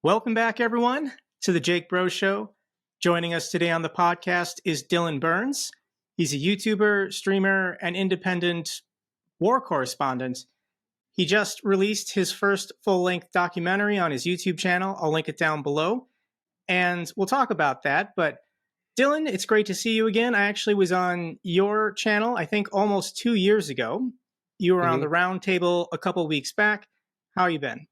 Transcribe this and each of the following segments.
Welcome back, everyone, to the Jake Broe Show. Joining us today on the podcast is Dylan Burns. He's a YouTuber, streamer, and independent war correspondent. He just released his first full-length documentary on his YouTube channel. I'll link it down below, and we'll talk about that. But Dylan, it's great to see you again. I actually was on your channel, I think almost 2 years ago. You were on the round table a couple weeks back. How you been?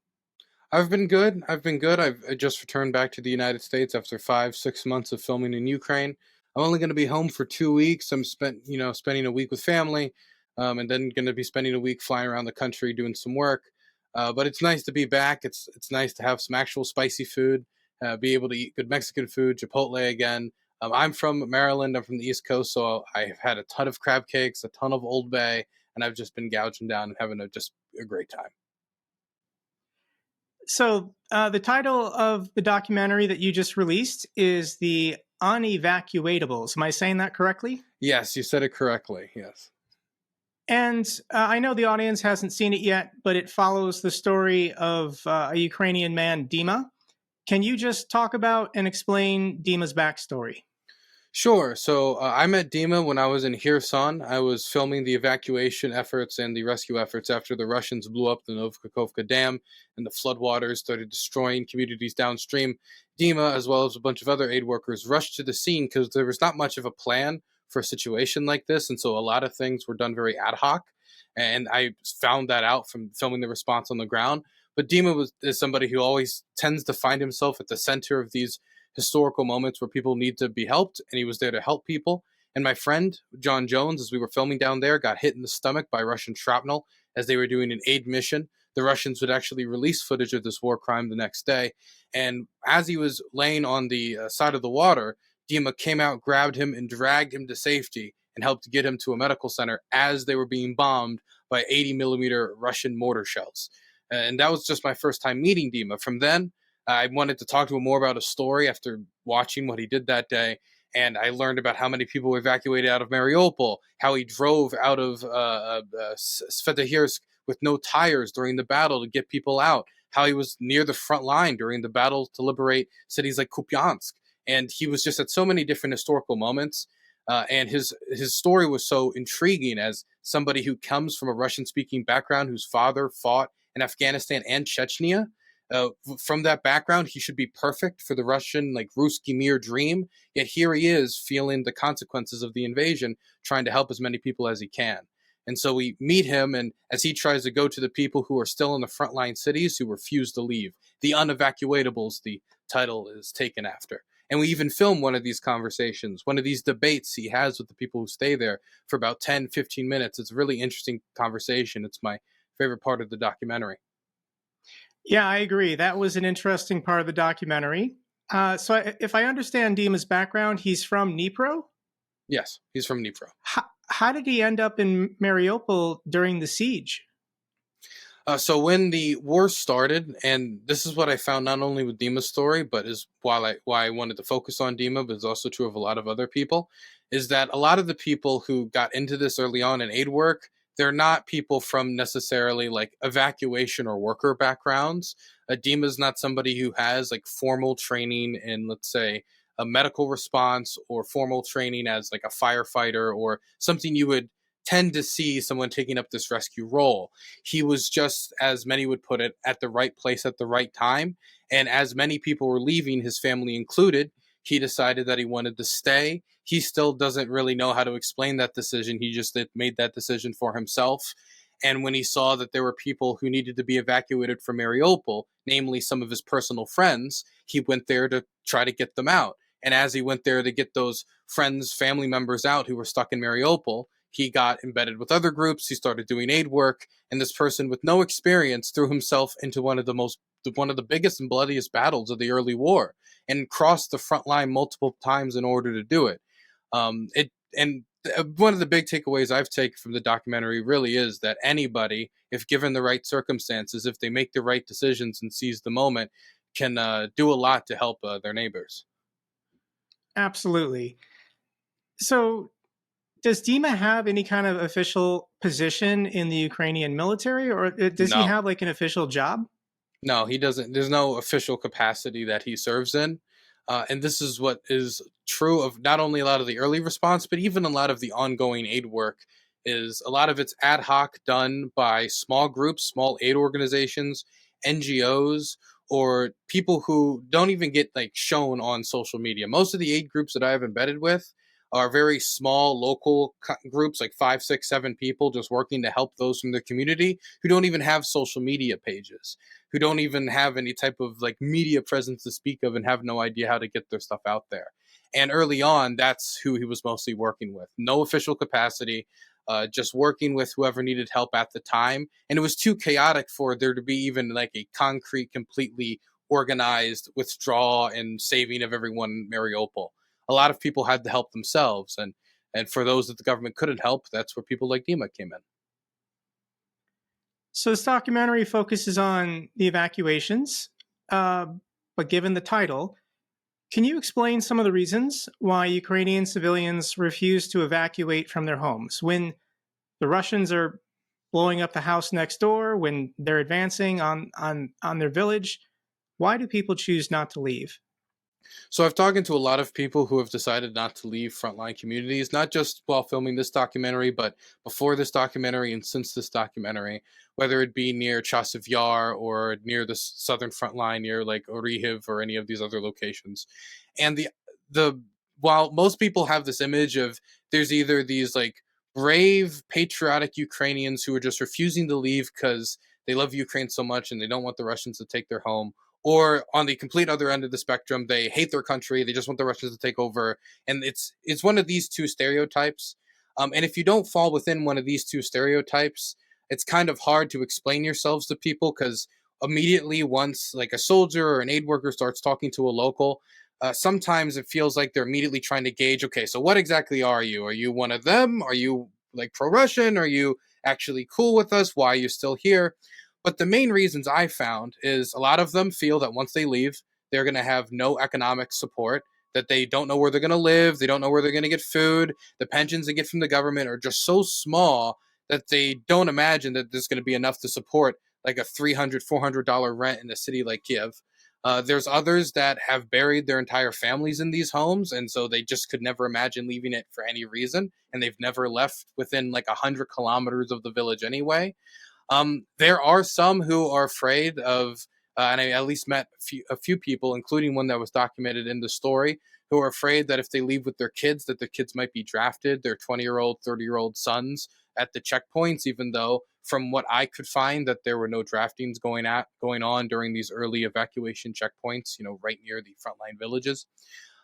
I've been good. I just returned back to the United States after 5, 6 months of filming in Ukraine. I'm only going to be home for 2 weeks. Spending a week with family, and then going to be spending a week flying around the country doing some work. But it's nice to be back. It's nice to have some actual spicy food, be able to eat good Mexican food, Chipotle again. I'm from Maryland. I'm from the East Coast, so I've had a ton of crab cakes, a ton of Old Bay, and I've just been gouging down and having just a great time. So, the title of the documentary that you just released is the Unevacuatables. Am I saying that correctly? Yes, you said it correctly. Yes. And I know the audience hasn't seen it yet, but it follows the story of a Ukrainian man, Dima. Can you just talk about and explain Dima's backstory? Sure. So I met Dima when I was in Kherson. I was filming the evacuation efforts and the rescue efforts after the Russians blew up the Unevacuatable Dam and the floodwaters started destroying communities downstream. Dima, as well as a bunch of other aid workers, rushed to the scene because there was not much of a plan for a situation like this. And so a lot of things were done very ad hoc. And I found that out from filming the response on the ground. But Dima is somebody who always tends to find himself at the center of these historical moments where people need to be helped, and he was there to help people. And my friend, John Jones, as we were filming down there, got hit in the stomach by Russian shrapnel as they were doing an aid mission. The Russians would actually release footage of this war crime the next day. And as he was laying on the side of the water, Dima came out, grabbed him, and dragged him to safety and helped get him to a medical center as they were being bombed by 80 millimeter Russian mortar shells. And that was just my first time meeting Dima. From then, I wanted to talk to him more about his story after watching what he did that day. And I learned about how many people were evacuated out of Mariupol, how he drove out of Svetohirsk with no tires during the battle to get people out, how he was near the front line during the battle to liberate cities like Kupiansk. And he was just at so many different historical moments. And his story was so intriguing as somebody who comes from a Russian-speaking background, whose father fought in Afghanistan and Chechnya. From that background, he should be perfect for the Russian, Ruski Mir dream. Yet here he is feeling the consequences of the invasion, trying to help as many people as he can. And so we meet him, and as he tries to go to the people who are still in the frontline cities who refuse to leave, the Unevacuatables, the title is taken after. And we even film one of these conversations, one of these debates he has with the people who stay there for about 10, 15 minutes. It's a really interesting conversation. It's my favorite part of the documentary. Yeah, I agree. That was an interesting part of the documentary. If I understand Dima's background, he's from Dnipro? Yes, he's from Dnipro. How did he end up in Mariupol during the siege? So when the war started, and this is what I found not only with Dima's story, but is why I wanted to focus on Dima, but it's also true of a lot of other people, is that a lot of the people who got into this early on in aid work, they're not people from necessarily evacuation or worker backgrounds. Dima's not somebody who has formal training in, let's say, a medical response or formal training as a firefighter or something you would tend to see someone taking up this rescue role. He was just, as many would put it, at the right place at the right time. And as many people were leaving, his family included, he decided that he wanted to stay. He still doesn't really know how to explain that decision. He just made that decision for himself. And when he saw that there were people who needed to be evacuated from Mariupol, namely some of his personal friends, he went there to try to get them out. And as he went there to get those friends, family members out who were stuck in Mariupol, he got embedded with other groups. He started doing aid work, and this person with no experience threw himself into one of the biggest and bloodiest battles of the early war, and crossed the front line multiple times in order to do it. One of the big takeaways I've taken from the documentary really is that anybody, if given the right circumstances, if they make the right decisions and seize the moment, can do a lot to help their neighbors. Absolutely. So, does Dima have any kind of official position in the Ukrainian military, or does he have an official job? No, he doesn't. There's no official capacity that he serves in. And this is what is true of not only a lot of the early response, but even a lot of the ongoing aid work. Is a lot of it's ad hoc, done by small groups, small aid organizations, NGOs, or people who don't even get like shown on social media. Most of the aid groups that I've embedded with are very small local groups, like 5, 6, 7 people, just working to help those from their community who don't even have social media pages, who don't even have any type of like media presence to speak of, and have no idea how to get their stuff out there. And early on, that's who he was mostly working with. No official capacity, just working with whoever needed help at the time. And it was too chaotic for there to be even like a concrete, completely organized withdrawal and saving of everyone in Mariupol. A lot of people had to help themselves, and for those that the government couldn't help, that's where people like Dima came in. So this documentary focuses on the evacuations, uh, but given the title, can you explain some of the reasons why Ukrainian civilians refuse to evacuate from their homes when the Russians are blowing up the house next door, when they're advancing on their village? Why do people choose not to leave? So I've talked to a lot of people who have decided not to leave frontline communities, not just while filming this documentary, but before this documentary and since this documentary, whether it be near Chasiv Yar or near the southern front line near like Orihiv or any of these other locations. And the while most people have this image of there's either these like brave patriotic Ukrainians who are just refusing to leave because they love Ukraine so much and they don't want the Russians to take their home, or on the complete other end of the spectrum, they hate their country, they just want the Russians to take over. And it's one of these two stereotypes. And if you don't fall within one of these two stereotypes, it's kind of hard to explain yourselves to people, because immediately once like a soldier or an aid worker starts talking to a local, sometimes it feels like they're immediately trying to gauge, okay, so what exactly are you? Are you one of them? Are you like pro-Russian? Are you actually cool with us? Why are you still here? But the main reasons I found is a lot of them feel that once they leave, they're going to have no economic support, that they don't know where they're going to live, they don't know where they're going to get food. The pensions they get from the government are just so small that they don't imagine that there's going to be enough to support like a $300, $400 rent in a city like Kiev. There's others that have buried their entire families in these homes, and so they just could never imagine leaving it for any reason, and they've never left within like 100 kilometers of the village anyway. There are some who are afraid of, and I at least met a few people, including one that was documented in the story, who are afraid that if they leave with their kids, that their kids might be drafted, their 20-year-old, 30-year-old sons at the checkpoints, even though from what I could find that there were no draftings going on during these early evacuation checkpoints, right near the frontline villages.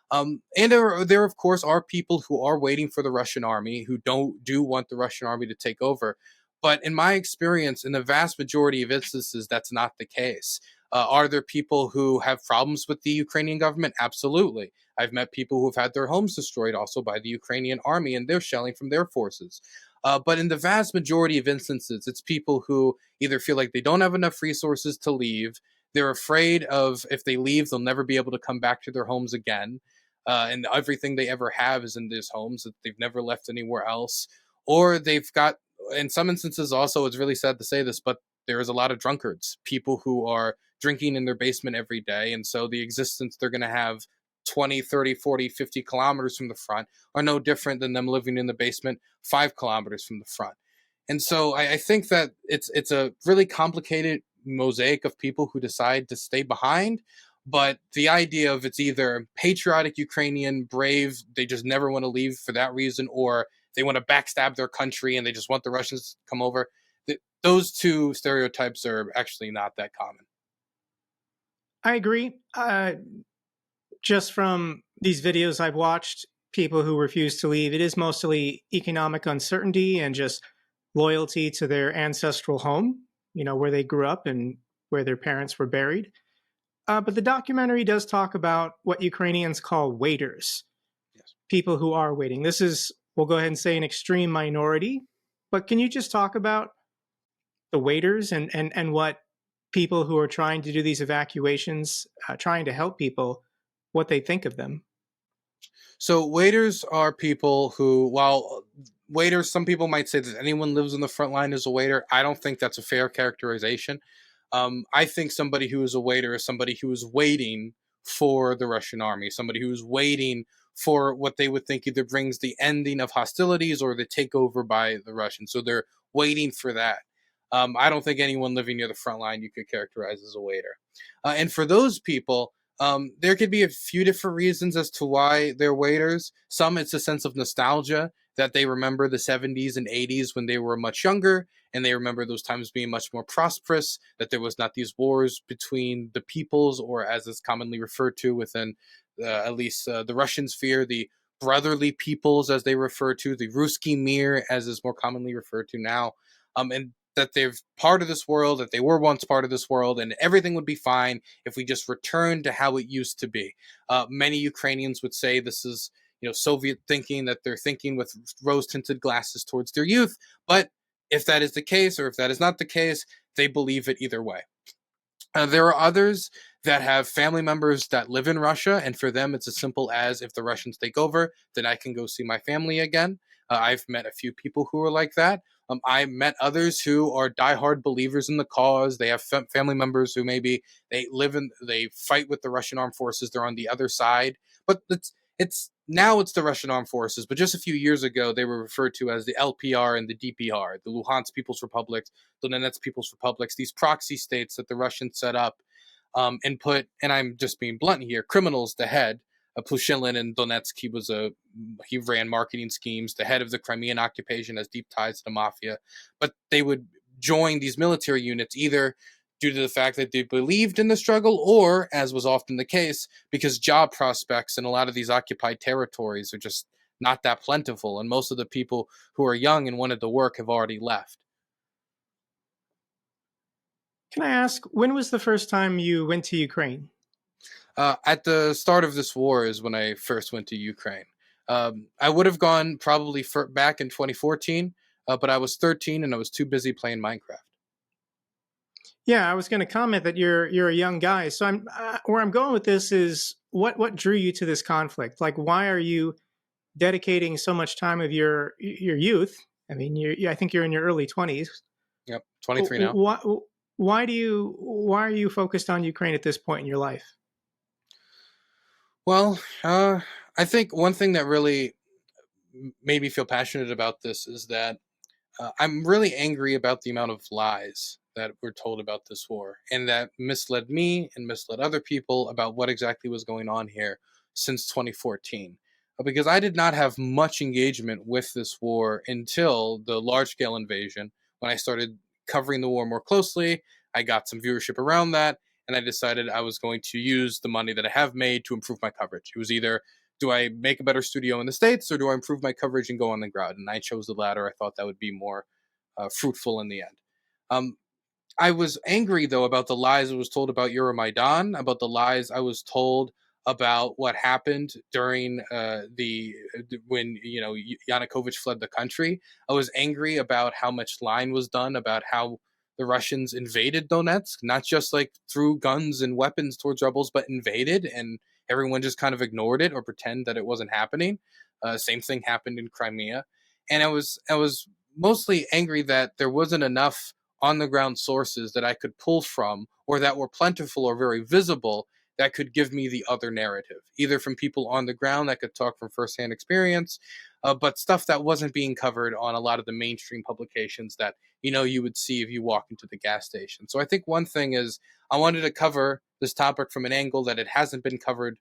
And there, of course, are people who are waiting for the Russian army, who do want the Russian army to take over. But in my experience, in the vast majority of instances, that's not the case. Are there people who have problems with the Ukrainian government? Absolutely. I've met people who have had their homes destroyed also by the Ukrainian army, and they're shelling from their forces. But in the vast majority of instances, it's people who either feel like they don't have enough resources to leave, they're afraid of if they leave, they'll never be able to come back to their homes again. And everything they ever have is in these homes, that they've never left anywhere else. Or they've got, in some instances also, it's really sad to say this, but there is a lot of drunkards, people who are drinking in their basement every day. And so the existence they're going to have 20, 30, 40, 50 kilometers from the front are no different than them living in the basement 5 kilometers from the front. And so I think that it's a really complicated mosaic of people who decide to stay behind. But the idea of it's either patriotic Ukrainian, brave, they just never want to leave for that reason, or they want to backstab their country and they just want the Russians to come over. Those two stereotypes are actually not that common. I agree. Just from these videos I've watched, people who refuse to leave, it is mostly economic uncertainty and just loyalty to their ancestral home, where they grew up and where their parents were buried. But the documentary does talk about what Ukrainians call waiters, Yes. people who are waiting. This is, we'll go ahead and say, an extreme minority. But can you just talk about the waiters and what people who are trying to do these evacuations, trying to help people, what they think of them? So waiters are people who, while waiters, some people might say that anyone lives on the front line is a waiter. I don't think that's a fair characterization. I think somebody who is a waiter is somebody who is waiting for the Russian army, somebody who is waiting for what they would think either brings the ending of hostilities or the takeover by the Russians. So they're waiting for that. I don't think anyone living near the front line you could characterize as a waiter. And for those people, there could be a few different reasons as to why they're waiters. Some, it's a sense of nostalgia that they remember the 70s and 80s when they were much younger, and they remember those times being much more prosperous, that there was not these wars between the peoples, or as it's commonly referred to within at least the Russian sphere, the brotherly peoples, as they refer to, the Ruski Mir, as is more commonly referred to now. And that they're part of this world, that they were once part of this world, and everything would be fine if we just returned to how it used to be. Many Ukrainians would say this is, Soviet thinking, that they're thinking with rose-tinted glasses towards their youth. But if that is the case, or if that is not the case, they believe it either way. There are others that have family members that live in Russia, and for them, it's as simple as, if the Russians take over, then I can go see my family again. I've met a few people who are like that. I met others who are diehard believers in the cause. They have family members who maybe they fight with the Russian armed forces. They're on the other side, but it's now it's the Russian armed forces. But just a few years ago, they were referred to as the LPR and the DPR, the Luhansk People's Republic, the Donetsk People's Republics, these proxy states that the Russians set up, and put, and I'm just being blunt here, criminals to head. Plushilin in Donetsk, he ran marketing schemes. The head of the Crimean occupation has deep ties to the mafia, but they would join these military units either due to the fact that they believed in the struggle, or, as was often the case, because job prospects in a lot of these occupied territories are just not that plentiful, and most of the people who are young and wanted to work have already left. Can I ask, when was the first time you went to Ukraine? At the start of this war is when I first went to Ukraine. I would have gone probably back in 2014, but I was 13 and I was too busy playing Minecraft. Yeah, I was going to comment that you're a young guy. So I'm where I'm going with this is what drew you to this conflict? Like, why are you dedicating so much time of your youth? I mean, I think you're in your early 20s. Yep, 23 now. Why are you focused on Ukraine at this point in your life? Well, I think one thing that really made me feel passionate about this is that I'm really angry about the amount of lies that were told about this war, and that misled me and misled other people about what exactly was going on here since 2014. Because I did not have much engagement with this war until the large scale invasion. When I started covering the war more closely, I got some viewership around that, and I decided I was going to use the money that I have made to improve my coverage. It was either, do I make a better studio in the States, or do I improve my coverage and go on the ground? And I chose the latter. I thought that would be more fruitful in the end. Um, I was angry, though, about the lies I was told about Euromaidan, about the lies I was told about what happened during when Yanukovych fled the country. I was angry about how much lying was done about how the Russians invaded Donetsk, not just like threw guns and weapons towards rebels, but invaded, and everyone just kind of ignored it or pretend that it wasn't happening. Same thing happened in Crimea, and I was mostly angry that there wasn't enough on the ground sources that I could pull from, or that were plentiful or very visible, that could give me the other narrative, either from people on the ground that could talk from firsthand experience, but stuff that wasn't being covered on a lot of the mainstream publications that you would see if you walk into the gas station. So I think one thing is, I wanted to cover this topic from an angle that it hasn't been covered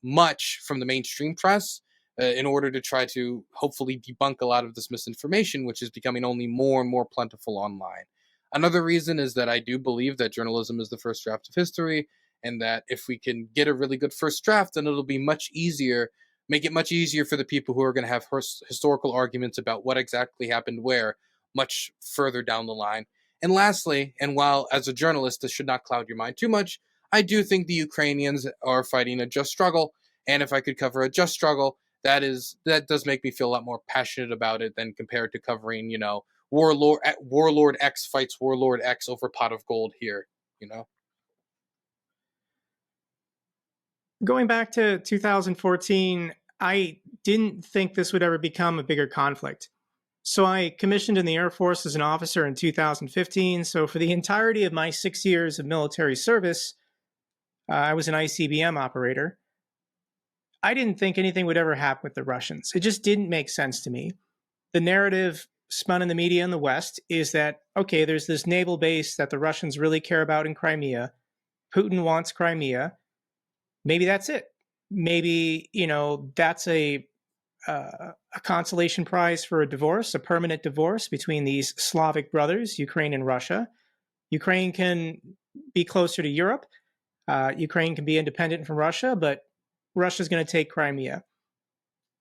much from the mainstream press, in order to try to hopefully debunk a lot of this misinformation, which is becoming only more and more plentiful online. Another reason is that I do believe that journalism is the first draft of history, and that if we can get a really good first draft, then it'll be much easier, make it much easier for the people who are going to have historical arguments about what exactly happened where, much further down the line. And lastly, and while as a journalist this should not cloud your mind too much, I do think the Ukrainians are fighting a just struggle, and if I could cover a just struggle, that does make me feel a lot more passionate about it than compared to covering, warlord X fights warlord X over a pot of gold here, you know. Going back to 2014, I didn't think this would ever become a bigger conflict. So I commissioned in the Air Force as an officer in 2015. So for the entirety of my 6 years of military service, I was an ICBM operator. I didn't think anything would ever happen with the Russians. It just didn't make sense to me. The narrative spun in the media in the West is that, okay, there's this naval base that the Russians really care about in Crimea. Putin wants Crimea. Maybe that's it. Maybe, that's a consolation prize for a divorce, a permanent divorce between these Slavic brothers, Ukraine and Russia. Ukraine can be closer to Europe. Ukraine can be independent from Russia, but Russia's going to take Crimea.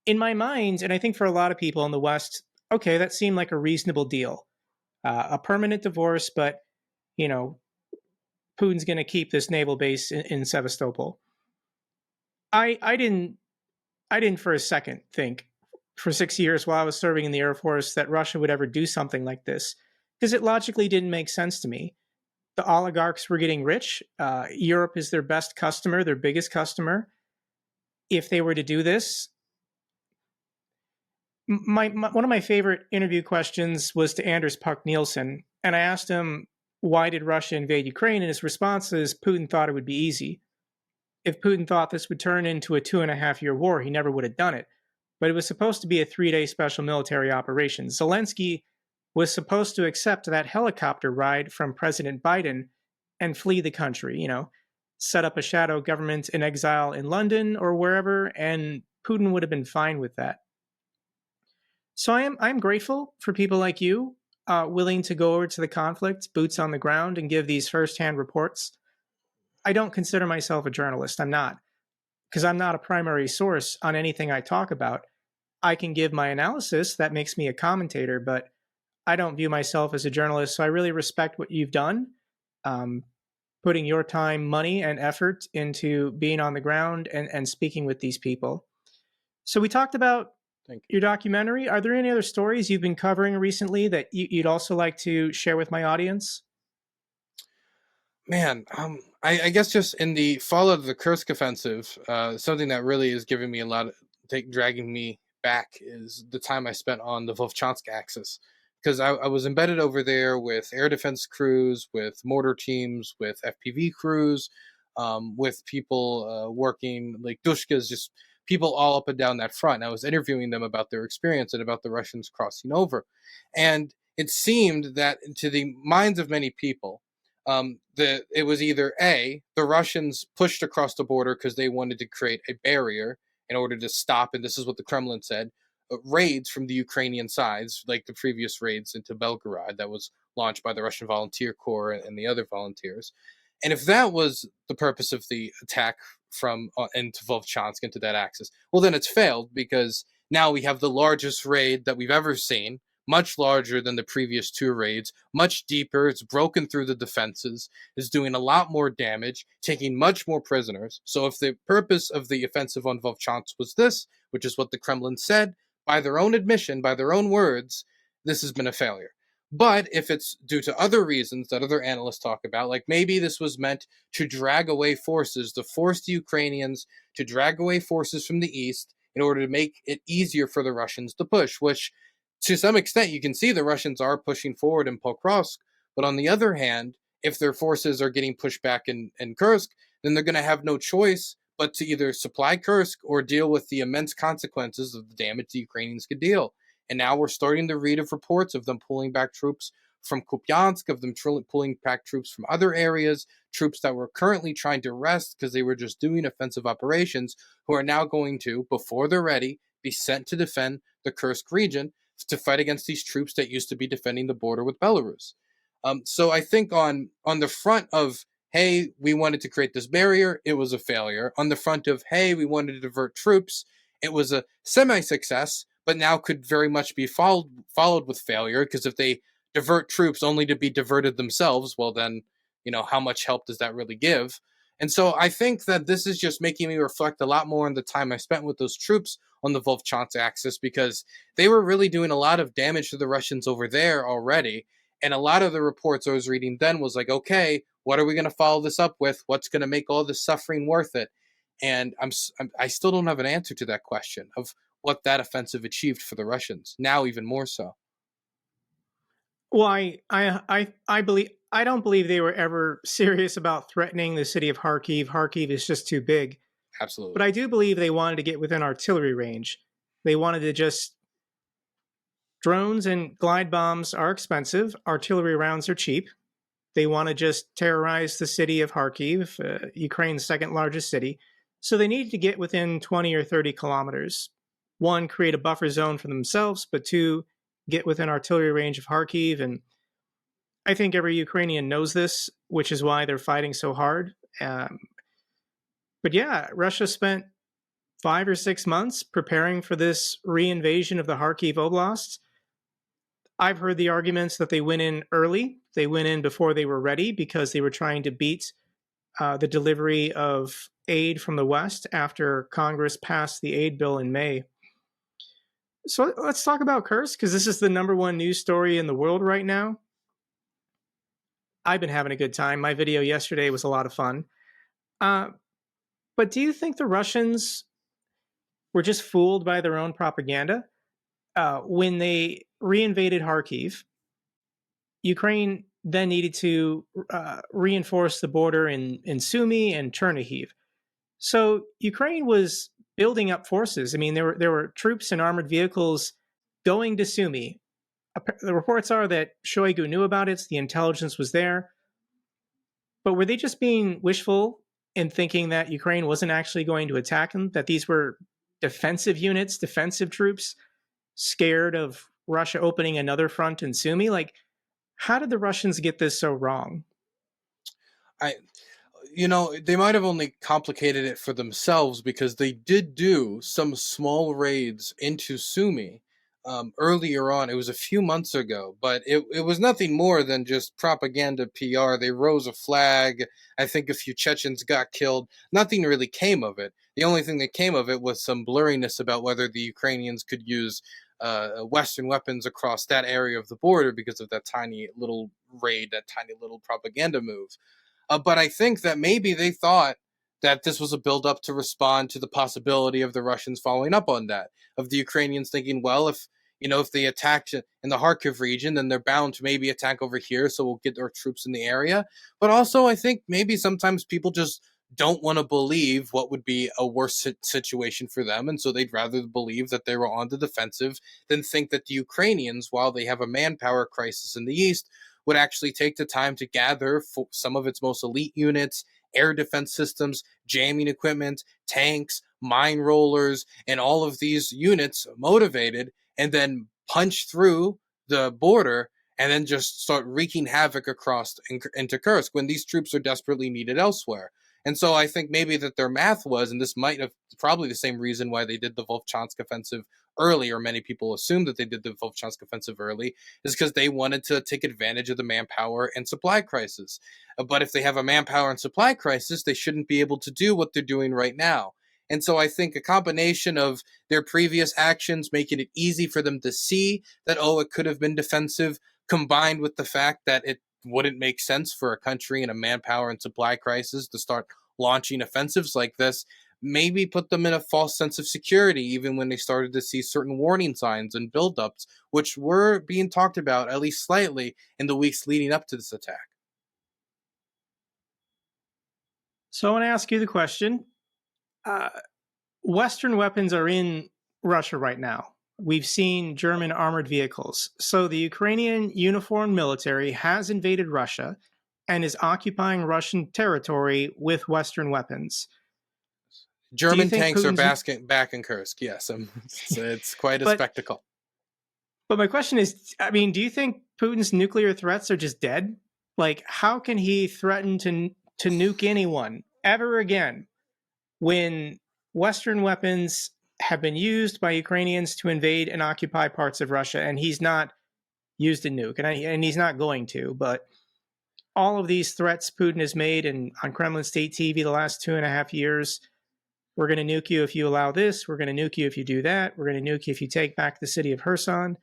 In my mind, and I think for a lot of people in the West, okay, that seemed like a reasonable deal. A permanent divorce, but, you know, Putin's going to keep this naval base in Sevastopol. I didn't for a second think for 6 years while I was serving in the Air Force that Russia would ever do something like this because it logically didn't make sense to me. The oligarchs were getting rich. Europe is their best customer, their biggest customer. If they were to do this, one of my favorite interview questions was to Anders Puck Nielsen, and I asked him, why did Russia invade Ukraine? And his response is Putin thought it would be easy. If Putin thought this would turn into a 2.5 year war, he never would have done it. But it was supposed to be a 3-day special military operation. Zelensky was supposed to accept that helicopter ride from President Biden and flee the country, set up a shadow government in exile in London or wherever, and Putin would have been fine with that. So I'm grateful for people like you, willing to go over to the conflict, boots on the ground, and give these firsthand reports. I don't consider myself a journalist. I'm not, because I'm not a primary source on anything I talk about. I can give my analysis, that makes me a commentator, but I don't view myself as a journalist. So I really respect what you've done, putting your time, money, and effort into being on the ground and speaking with these people. So we talked about your documentary. Are there any other stories you've been covering recently that you'd also like to share with my audience? Man, I guess just in the fallout of the Kursk offensive, something that really is giving me a lot of dragging me back is the time I spent on the Volchansk axis. Because I was embedded over there with air defense crews, with mortar teams, with FPV crews, with people working like Dushkas, just people all up and down that front. And I was interviewing them about their experience and about the Russians crossing over. And it seemed that to the minds of many people, it was either A, the Russians pushed across the border because they wanted to create a barrier in order to stop, and this is what the Kremlin said, raids from the Ukrainian sides, like the previous raids into Belgorod that was launched by the Russian Volunteer Corps and the other volunteers. And if that was the purpose of the attack from into Volchansk, into that axis, well, then it's failed because now we have the largest raid that we've ever seen, much larger than the previous two raids, much deeper. It's broken through the defenses, is doing a lot more damage, taking much more prisoners. So if the purpose of the offensive on Volchansk was this, which is what the Kremlin said, by their own admission, by their own words, this has been a failure. But if it's due to other reasons that other analysts talk about, like maybe this was meant to drag away forces, to force the Ukrainians to drag away forces from the east in order to make it easier for the Russians to push, which to some extent you can see the Russians are pushing forward in Pokrovsk. But on the other hand, if their forces are getting pushed back in Kursk, then they're going to have no choice but to either supply Kursk or deal with the immense consequences of the damage the Ukrainians could deal. And now we're starting to read of reports of them pulling back troops from Kupiansk, of them pulling back troops from other areas, troops that were currently trying to rest because they were just doing offensive operations, who are now going to, before they're ready, be sent to defend the Kursk region to fight against these troops that used to be defending the border with Belarus. So I think on the front of, hey, we wanted to create this barrier, it was a failure. On the front of, hey, we wanted to divert troops, it was a semi-success, but now could very much be followed with failure, because if they divert troops only to be diverted themselves, well then, how much help does that really give? And so I think that this is just making me reflect a lot more on the time I spent with those troops on the Volchansk axis, because they were really doing a lot of damage to the Russians over there already. And a lot of the reports I was reading then was like, okay, what are we going to follow this up with? What's going to make all this suffering worth it? And I still don't have an answer to that question of what that offensive achieved for the Russians, now even more so. Well, I don't believe they were ever serious about threatening the city of Kharkiv. Kharkiv is just too big. But Absolutely. I do believe they wanted to get within artillery range. They wanted to just drones and glide bombs are expensive. Artillery rounds are cheap. They want to just terrorize the city of Kharkiv, Ukraine's second largest city. So they need to get within 20 or 30 kilometers. One, create a buffer zone for themselves, but two, get within artillery range of Kharkiv. And I think every Ukrainian knows this, which is why they're fighting so hard. Um, but yeah, Russia spent 5 or 6 months preparing for this reinvasion of the Kharkiv Oblast. I've heard the arguments that they went in early. They went in before they were ready because they were trying to beat the delivery of aid from the West after Congress passed the aid bill in May. So let's talk about Kursk because this is the number one news story in the world right now. I've been having a good time. My video yesterday was a lot of fun. Uh, but do you think the Russians were just fooled by their own propaganda? When they reinvaded Kharkiv, Ukraine then needed to reinforce the border in Sumy and Chernihiv. So Ukraine was building up forces. I mean, there were troops and armored vehicles going to Sumy. The reports are that Shoigu knew about it. The intelligence was there. But were they just being wishful in thinking that Ukraine wasn't actually going to attack them? That these were defensive units, defensive troops, scared of Russia opening another front in Sumy? Like, how did the Russians get this so wrong? I they might have only complicated it for themselves because they did do some small raids into Sumy earlier on. It was a few months ago, but it was nothing more than just propaganda PR. They rose a flag. I think a few Chechens got killed. Nothing really came of it. The only thing that came of it was some blurriness about whether the Ukrainians could use Western weapons across that area of the border because of that tiny little raid, that tiny little propaganda move. But I think that maybe they thought that this was a buildup to respond to the possibility of the Russians following up on that, of the Ukrainians thinking, well, if they attack in the Kharkiv region, then they're bound to maybe attack over here, so we'll get our troops in the area. But also, I think maybe sometimes people just don't want to believe what would be a worse situation for them, and so they'd rather believe that they were on the defensive than think that the Ukrainians, while they have a manpower crisis in the east, would actually take the time to gather some of its most elite units, air defense systems, jamming equipment, tanks, mine rollers, and all of these units motivated, and then punch through the border and then just start wreaking havoc across into Kursk when these troops are desperately needed elsewhere. And so I think maybe that their math was, and this might have probably the same reason why they did the Volchansk offensive early, or many people assume that they did the Volchansk offensive early, is because they wanted to take advantage of the manpower and supply crisis. But if they have a manpower and supply crisis, they shouldn't be able to do what they're doing right now. And so I think a combination of their previous actions making it easy for them to see that, oh, it could have been defensive, combined with the fact that it wouldn't make sense for a country in a manpower and supply crisis to start launching offensives like this, maybe put them in a false sense of security, even when they started to see certain warning signs and buildups, which were being talked about at least slightly in the weeks leading up to this attack. So I want to ask you the question. Uh, Western weapons are in Russia right now. We've seen German armored vehicles. So the Ukrainian uniformed military has invaded Russia and is occupying Russian territory with Western weapons. Do you German think tanks are Putin's. back in Kursk. Yes, it's quite a But spectacle. but my question is, I mean, do you think Putin's nuclear threats are just dead? Like, how can he threaten to nuke anyone ever again when Western weapons have been used by Ukrainians to invade and occupy parts of Russia, and he's not used a nuke, and he's not going to. But all of these threats Putin has made on Kremlin state TV the last 2.5 years, we're going to nuke you if you allow this, we're going to nuke you if you do that, we're going to nuke you if you take back the city of Kherson.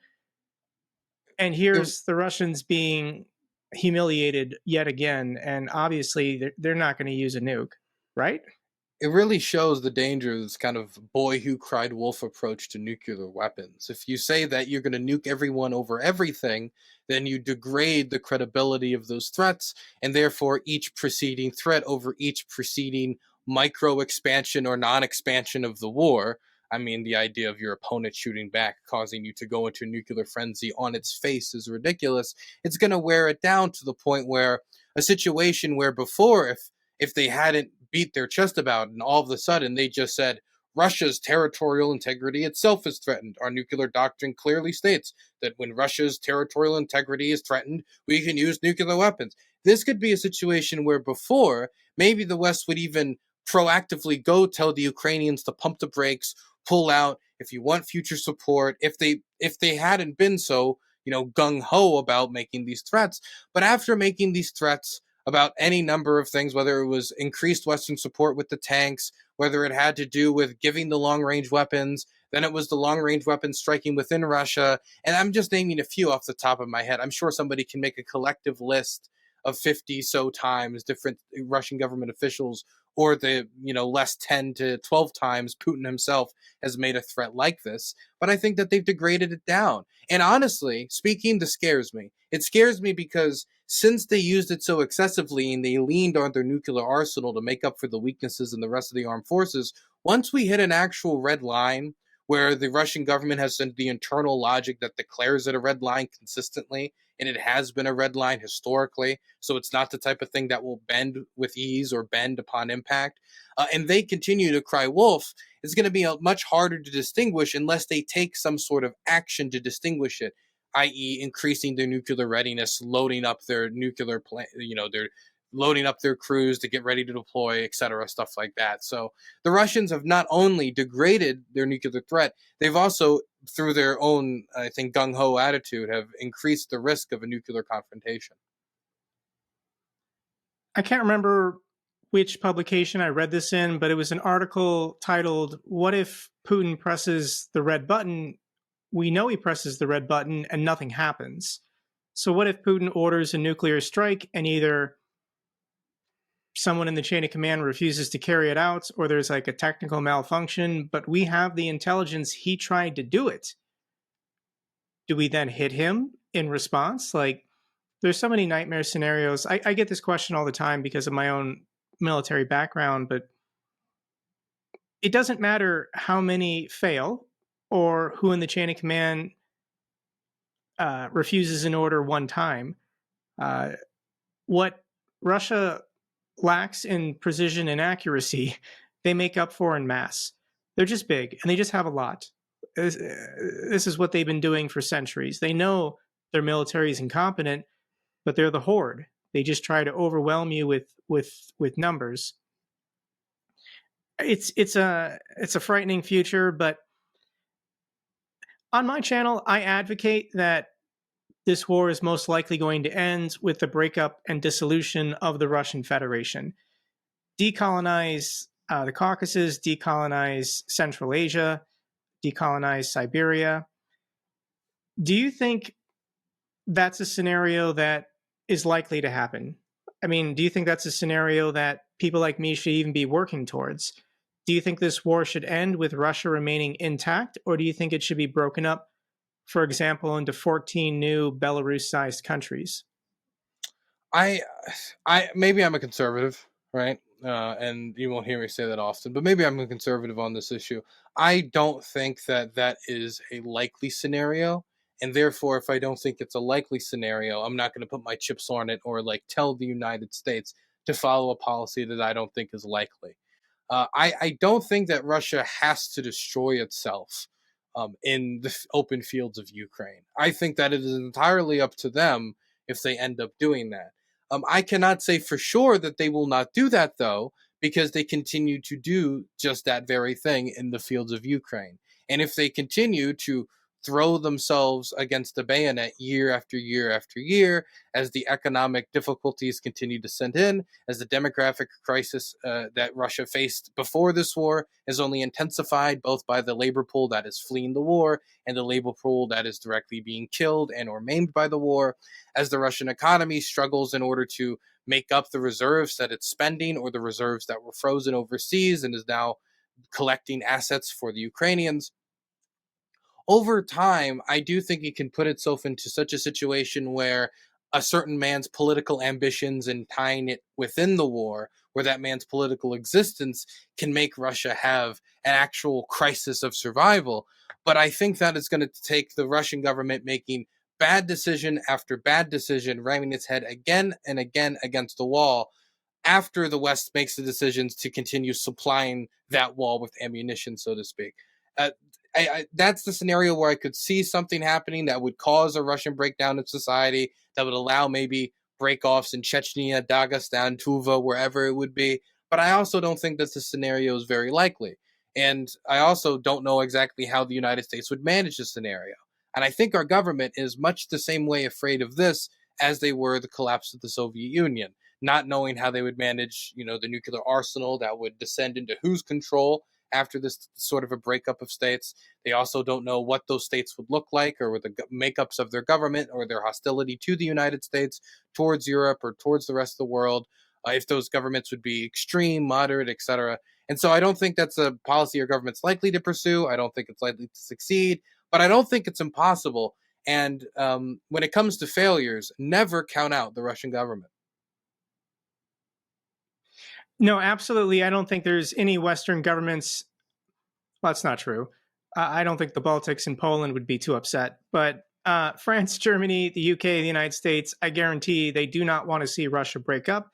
And It, here's the Russians being humiliated yet again, and obviously they're not going to use a nuke, right? it really shows the danger of this kind of boy who cried wolf approach to nuclear weapons. If you say that you're going to nuke everyone over everything, then you degrade the credibility of those threats, and therefore each preceding threat over each preceding micro expansion or non expansion of the war. I mean, the idea of your opponent shooting back, causing you to go into a nuclear frenzy on its face is ridiculous. It's going to wear it down to the point where a situation where before, if they hadn't beat their chest about it, and all of a sudden they just said Russia's territorial integrity itself is threatened. Our nuclear doctrine clearly states that when Russia's territorial integrity is threatened, we can use nuclear weapons. This could be a situation where before, maybe the West would even proactively go tell the Ukrainians to pump the brakes, pull out if you want future support, if they hadn't been so, gung ho about making these threats. But after making these threats about any number of things, whether it was increased Western support with the tanks, whether it had to do with giving the long range weapons, then it was the long range weapons striking within Russia. And I'm just naming a few off the top of my head. I'm sure somebody can make a collective list of 50 so times different Russian government officials, or the less 10 to 12 times Putin himself has made a threat like this. But I think that they've degraded it down. And honestly speaking, this scares me. It scares me because since they used it so excessively and they leaned on their nuclear arsenal to make up for the weaknesses in the rest of the armed forces, once we hit an actual red line where the Russian government has the internal logic that declares it a red line consistently, and it has been a red line historically, so it's not the type of thing that will bend with ease or bend upon impact, and they continue to cry wolf, it's going to be much harder to distinguish unless they take some sort of action to distinguish it, i.e., increasing their nuclear readiness, loading up their nuclear plant, they're loading up their crews to get ready to deploy, etc., stuff like that. So the Russians have not only degraded their nuclear threat, they've also, through their own, I think, gung-ho attitude, have increased the risk of a nuclear confrontation. I can't remember which publication I read this in, but it was an article titled, "What if Putin presses the red button? We know he presses the red button and nothing happens. So what if Putin orders a nuclear strike and either someone in the chain of command refuses to carry it out, or there's like a technical malfunction, but we have the intelligence he tried to do it? Do we then hit him in response?" Like, there's so many nightmare scenarios. I get this question all the time because of my own military background, but it doesn't matter how many fail or who in the chain of command refuses an order one time. What Russia lacks in precision and accuracy, they make up for in mass. They're just big and they just have a lot. This is what they've been doing for centuries. They know their military is incompetent, but they're the horde. They just try to overwhelm you with numbers. It's a frightening future, but on my channel, I advocate that this war is most likely going to end with the breakup and dissolution of the Russian Federation. Decolonize the Caucasus, decolonize Central Asia, decolonize Siberia. Do you think that's a scenario that is likely to happen? I mean, do you think that's a scenario that people like me should even be working towards? Do you think this war should end with Russia remaining intact, or do you think it should be broken up, for example, into 14 new Belarus-sized countries? I, maybe I'm a conservative, right? And you won't hear me say that often, but maybe I'm a conservative on this issue. I don't think that that is a likely scenario, and therefore, if I don't think it's a likely scenario, I'm not going to put my chips on it or like tell the United States to follow a policy that I don't think is likely. I don't think that Russia has to destroy itself in the open fields of Ukraine. I think that it is entirely up to them if they end up doing that. I cannot say for sure that they will not do that, though, because they continue to do just that very thing in the fields of Ukraine. And if they continue to throw themselves against the bayonet year after year after year as the economic difficulties continue to send in, as the demographic crisis that Russia faced before this war is only intensified both by the labor pool that is fleeing the war and the labor pool that is directly being killed and or maimed by the war, as the Russian economy struggles in order to make up the reserves that it's spending or the reserves that were frozen overseas and is now collecting assets for the Ukrainians. Over time, I do think it can put itself into such a situation where a certain man's political ambitions and tying it within the war, where that man's political existence can make Russia have an actual crisis of survival. But I think that is going to take the Russian government making bad decision after bad decision, ramming its head again and again against the wall after the West makes the decisions to continue supplying that wall with ammunition, so to speak. Uh, that's the scenario where I could see something happening that would cause a Russian breakdown in society, that would allow maybe breakoffs in Chechnya, Dagestan, Tuva, wherever it would be. But I also don't think that the scenario is very likely. And I also don't know exactly how the United States would manage the scenario. And I think our government is much the same way afraid of this as they were the collapse of the Soviet Union, not knowing how they would manage, the nuclear arsenal that would descend into whose control after this sort of a breakup of states. They also don't know what those states would look like or the makeups of their government or their hostility to the United States, towards Europe, or towards the rest of the world, if those governments would be extreme, moderate, etc. And so I don't think that's a policy our government's likely to pursue. I don't think it's likely to succeed, but I don't think it's impossible. And when it comes to failures, never count out the Russian government. No, absolutely. I don't think there's any Western governments. Well, that's not true. I don't think the Baltics and Poland would be too upset. But France, Germany, the UK, the United States, I guarantee they do not want to see Russia break up.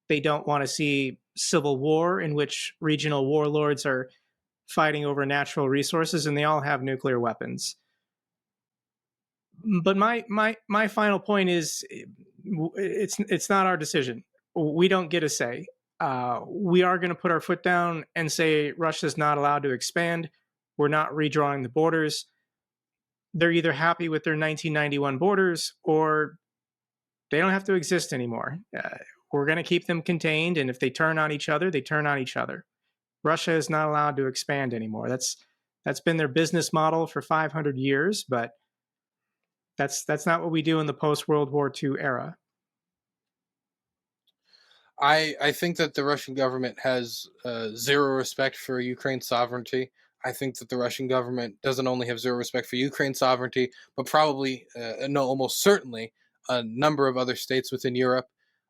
They don't want to see civil war in which regional warlords are fighting over natural resources, and they all have nuclear weapons. But my final point is, it's not our decision. We don't get a say. We are going to put our foot down and say Russia's not allowed to expand. We're not redrawing the borders. They're either happy with their 1991 borders or they don't have to exist anymore. We're going to keep them contained, and if they turn on each other, they turn on each other. Russia is not allowed to expand anymore. That's been their business model for 500 years, but that's not what we do in the post-World War II era. I think that the Russian government has zero respect for Ukraine's sovereignty. I think that the Russian government doesn't only have zero respect for Ukraine's sovereignty, but probably, no, almost certainly, a number of other states within Europe.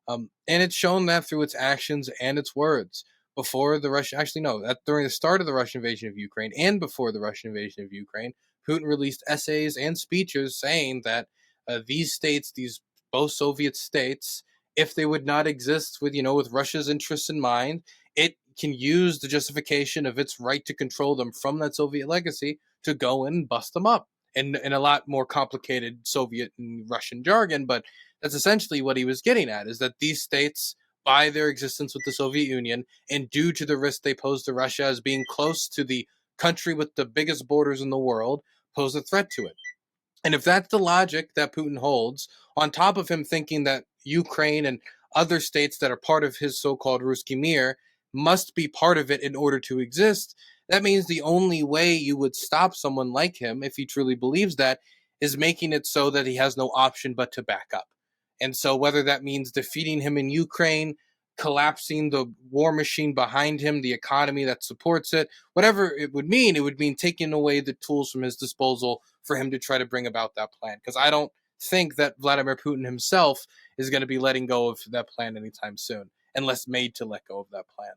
And it's shown that through its actions and its words. Before the Russian, actually, no, that during the start of the Russian invasion of Ukraine and before the Russian invasion of Ukraine, Putin released essays and speeches saying that these states, these both Soviet states, if they would not exist with Russia's interests in mind, it can use the justification of its right to control them from that Soviet legacy to go and bust them up in a lot more complicated Soviet and Russian jargon. But that's essentially what he was getting at, is that these states, by their existence with the Soviet Union and due to the risk they pose to Russia as being close to the country with the biggest borders in the world, pose a threat to it. And if that's the logic that Putin holds, on top of him thinking that Ukraine and other states that are part of his so-called Ruski Mir must be part of it in order to exist, that means the only way you would stop someone like him, if he truly believes that, is making it so that he has no option but to back up. And so whether that means defeating him in Ukraine, collapsing the war machine behind him, the economy that supports it, whatever it would mean taking away the tools from his disposal for him to try to bring about that plan. Because I don't think that Vladimir Putin himself is going to be letting go of that plan anytime soon, unless made to let go of that plan.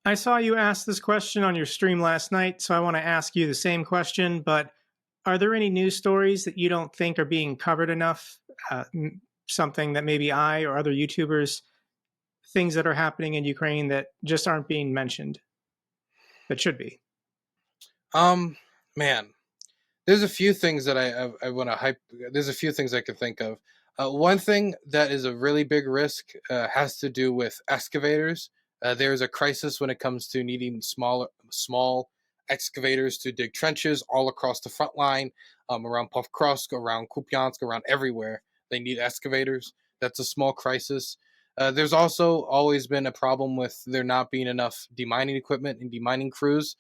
I saw you ask this question on your stream last night, so I want to ask you the same question, but are there any news stories that you don't think are being covered enough? Something that maybe I or other YouTubers, things that are happening in Ukraine that just aren't being mentioned, that should be? Man, there's a few things that I want to hype. There's a few things I could think of. One thing that is a really big risk has to do with excavators. There's a crisis when it comes to needing small excavators to dig trenches all across the front line, around Kursk, around Kupiansk, around everywhere. They need excavators. That's a small crisis. There's also always been a problem with there not being enough demining equipment and demining crews.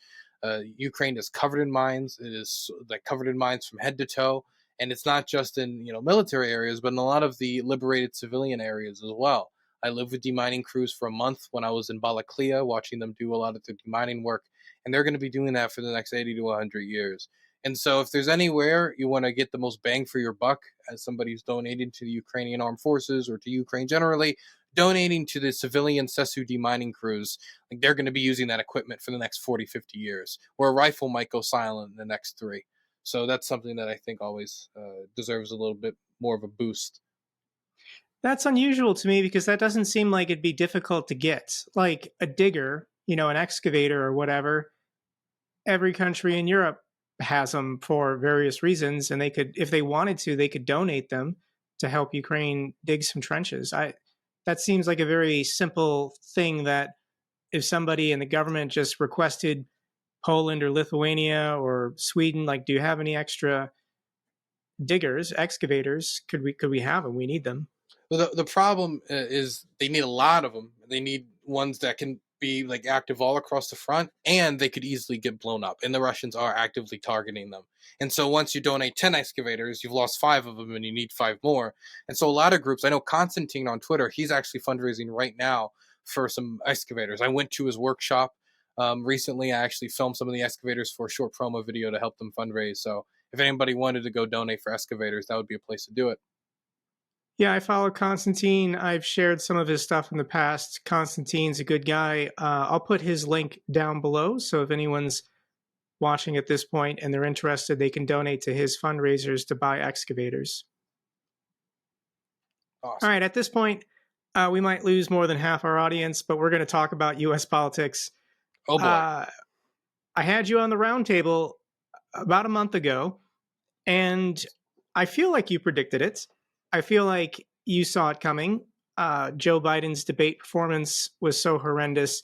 Ukraine is covered in mines. It is like covered in mines from head to toe, and it's not just in military areas, but in a lot of the liberated civilian areas as well. I lived with demining crews for a month when I was in Balaklia, watching them do a lot of the demining work, and they're going to be doing that for the next 80 to 100 years. And so, if there's anywhere you want to get the most bang for your buck, as somebody who's donating to the Ukrainian armed forces or to Ukraine generally, donating to the civilian Sesu demining crews, like they're going to be using that equipment for the next 40, 50 years, where a rifle might go silent in the next 3. So that's something that I think always deserves a little bit more of a boost. That's unusual to me because that doesn't seem like it'd be difficult to get. Like a digger, an excavator or whatever, every country in Europe has them for various reasons, and they could, if they wanted to, they could donate them to help Ukraine dig some trenches. That seems like a very simple thing that if somebody in the government just requested Poland or Lithuania or Sweden, like, do you have any extra diggers, excavators? Could we have them? We need them. Well, the problem is they need a lot of them. They need ones that can be like active all across the front, and they could easily get blown up. And the Russians are actively targeting them. And so once you donate 10 excavators, you've lost 5 of them, and you need 5 more. And so a lot of groups, I know Constantine on Twitter, he's actually fundraising right now for some excavators. I went to his workshop recently. I actually filmed some of the excavators for a short promo video to help them fundraise. So if anybody wanted to go donate for excavators, that would be a place to do it. Yeah, I follow Constantine. I've shared some of his stuff in the past. Constantine's a good guy. I'll put his link down below. So if anyone's watching at this point and they're interested, they can donate to his fundraisers to buy excavators. Awesome. All right, at this point, we might lose more than half our audience, but we're going to talk about U.S. politics. Oh boy. I had you on the roundtable about a month ago, and I feel like you predicted it. I feel like you saw it coming. Joe Biden's debate performance was so horrendous.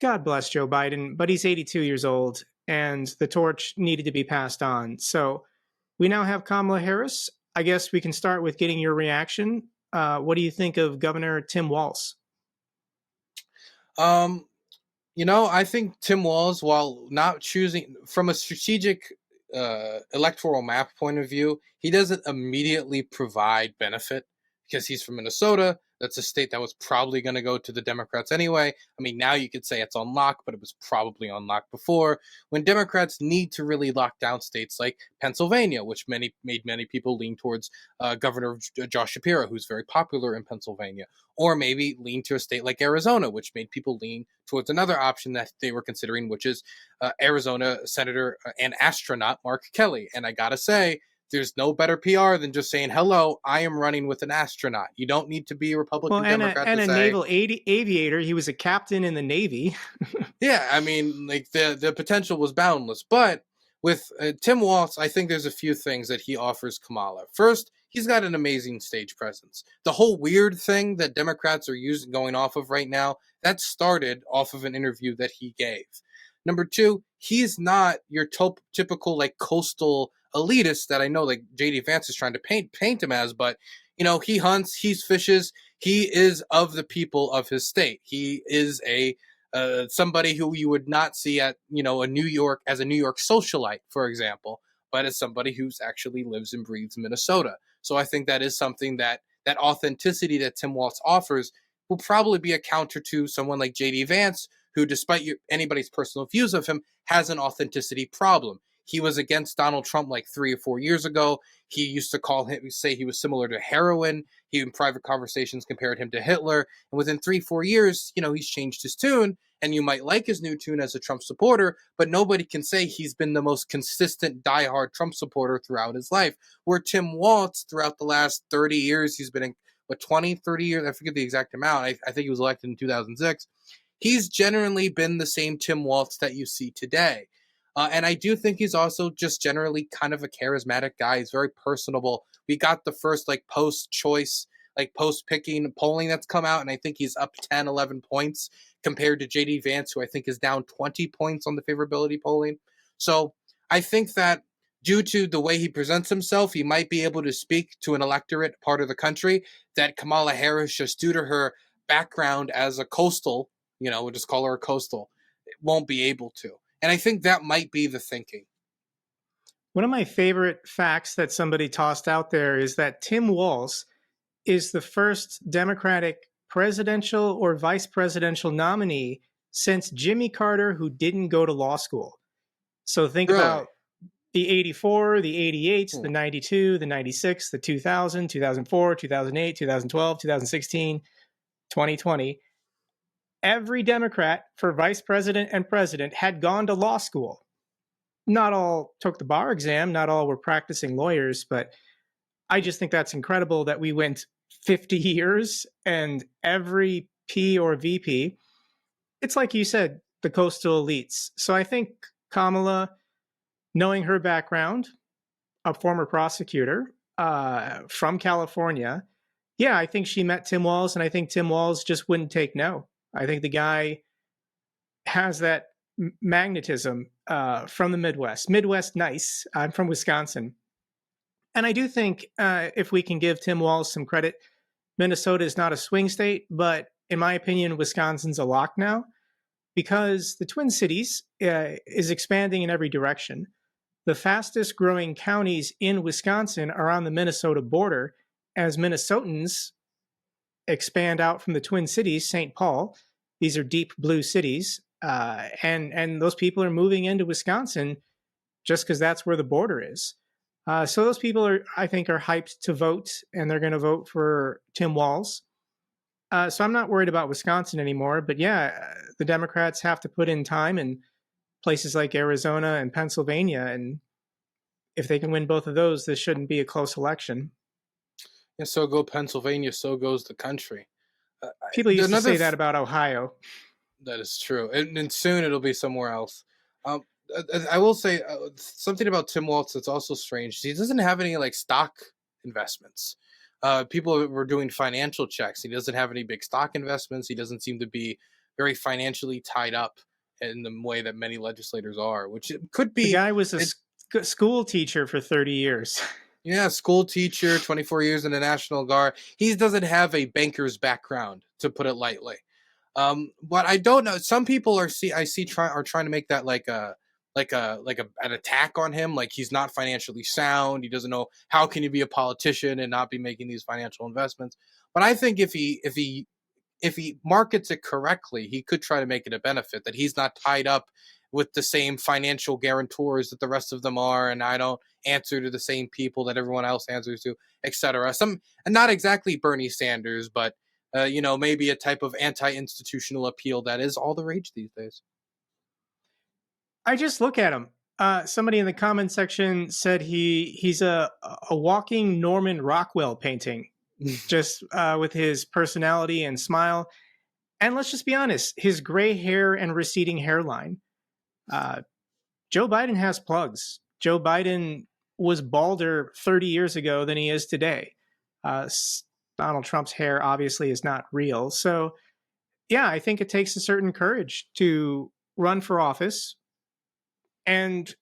God bless Joe Biden, but he's 82 years old, and the torch needed to be passed on. So we now have Kamala Harris. I guess we can start with getting your reaction. What do you think of Governor Tim Walz? I think Tim Walz, while not choosing from a strategic electoral map point of view, he doesn't immediately provide benefit because he's from Minnesota. That's a state that was probably going to go to the Democrats anyway. I mean, now you could say it's on lock, but it was probably on lock before. When Democrats need to really lock down states like Pennsylvania, which made many people lean towards Governor Josh Shapiro, who's very popular in Pennsylvania, or maybe lean to a state like Arizona, which made people lean towards another option that they were considering, which is Arizona Senator and astronaut Mark Kelly. And I gotta say, there's no better PR than just saying, hello, I am running with an astronaut. You don't need to be a Republican Democrat and to a say, naval aviator. He was a captain in the Navy. yeah, I mean, like the potential was boundless. But with Tim Walz, I think there's a few things that he offers Kamala. First, he's got an amazing stage presence. The whole weird thing that Democrats are going off of right now, that started off of an interview that he gave. Number 2, he's not your typical like coastal elitist that I know like JD Vance is trying to paint him as, but he hunts, he fishes, he is of the people of his state. He is a somebody who you would not see at a New York as a New York socialite, for example, but as somebody who's actually lives and breathes Minnesota. So I think that is something that authenticity that Tim Walz offers will probably be a counter to someone like JD Vance, who, despite anybody's personal views of him, has an authenticity problem. He was against Donald Trump like 3 or 4 years ago. He used to say he was similar to heroin. He, in private conversations, compared him to Hitler. And within 3-4 years, he's changed his tune. And you might like his new tune as a Trump supporter, but nobody can say he's been the most consistent, diehard Trump supporter throughout his life. Where Tim Walz, throughout the last 30 years, he's been in, 20, 30 years? I forget the exact amount. I think he was elected in 2006. He's generally been the same Tim Walz that you see today. And I do think he's also just generally kind of a charismatic guy. He's very personable. We got the first post-choice like post-picking polling that's come out, and I think he's up 10, 11 points compared to JD Vance, who I think is down 20 points on the favorability polling. So I think that due to the way he presents himself, he might be able to speak to an electorate part of the country that Kamala Harris, just due to her background as a coastal, we'll just call her a coastal, won't be able to. And I think that might be the thinking. One of my favorite facts that somebody tossed out there is that Tim Walz is the first Democratic presidential or vice presidential nominee since Jimmy Carter who didn't go to law school. So think Really? about the 84, the 88, Hmm. the 92, the 96, the 2000, 2004, 2008, 2012, 2016, 2020. Every Democrat for vice president and president had gone to law school. Not all took the bar exam, not all were practicing lawyers, but I just think that's incredible that we went 50 years and every P or VP, it's like you said, the coastal elites. So I think Kamala, knowing her background, a former prosecutor from California, yeah, I think she met Tim Walz, and I think Tim Walz just wouldn't take no. I think the guy has that magnetism from the Midwest. Midwest nice. I'm from Wisconsin. And I do think if we can give Tim Walz some credit, Minnesota is not a swing state, but in my opinion, Wisconsin's a lock now because the Twin Cities is expanding in every direction. The fastest growing counties in Wisconsin are on the Minnesota border as Minnesotans expand out from the Twin Cities, St. Paul. These are deep blue cities. And those people are moving into Wisconsin just because that's where the border is. So those people are, I think, are hyped to vote, and they're going to vote for Tim Walz. So I'm not worried about Wisconsin anymore. But yeah, the Democrats have to put in time in places like Arizona and Pennsylvania, and if they can win both of those, this shouldn't be a close election. And so go Pennsylvania, so goes the country. People used to Another say that about Ohio. That is true, and soon it'll be somewhere else. Um, I will say something about Tim Walz that's also strange. He doesn't have any like stock investments. People were doing financial checks. He doesn't have any big stock investments. He doesn't seem to be very financially tied up in the way that many legislators are, which it could The be. guy was a It, school teacher for 30 years. yeah, school teacher, 24 years in the National Guard. He doesn't have a banker's background, to put it lightly. But I don't know. Some people are trying to make that an attack on him. Like he's not financially sound. He doesn't know how can you be a politician and not be making these financial investments. But I think if he markets it correctly, he could try to make it a benefit that he's not tied up with the same financial guarantors that the rest of them are, and I don't answer to the same people that everyone else answers to, etc. Some, and not exactly Bernie Sanders, but maybe a type of anti-institutional appeal that is all the rage these days. I just look at him. Somebody in the comment section said he's a walking Norman Rockwell painting, just with his personality and smile. And let's just be honest, his gray hair and receding hairline. Joe Biden has plugs. Joe Biden was balder 30 years ago than he is today. Donald Trump's hair obviously is not real. So, yeah, I think it takes a certain courage to run for office and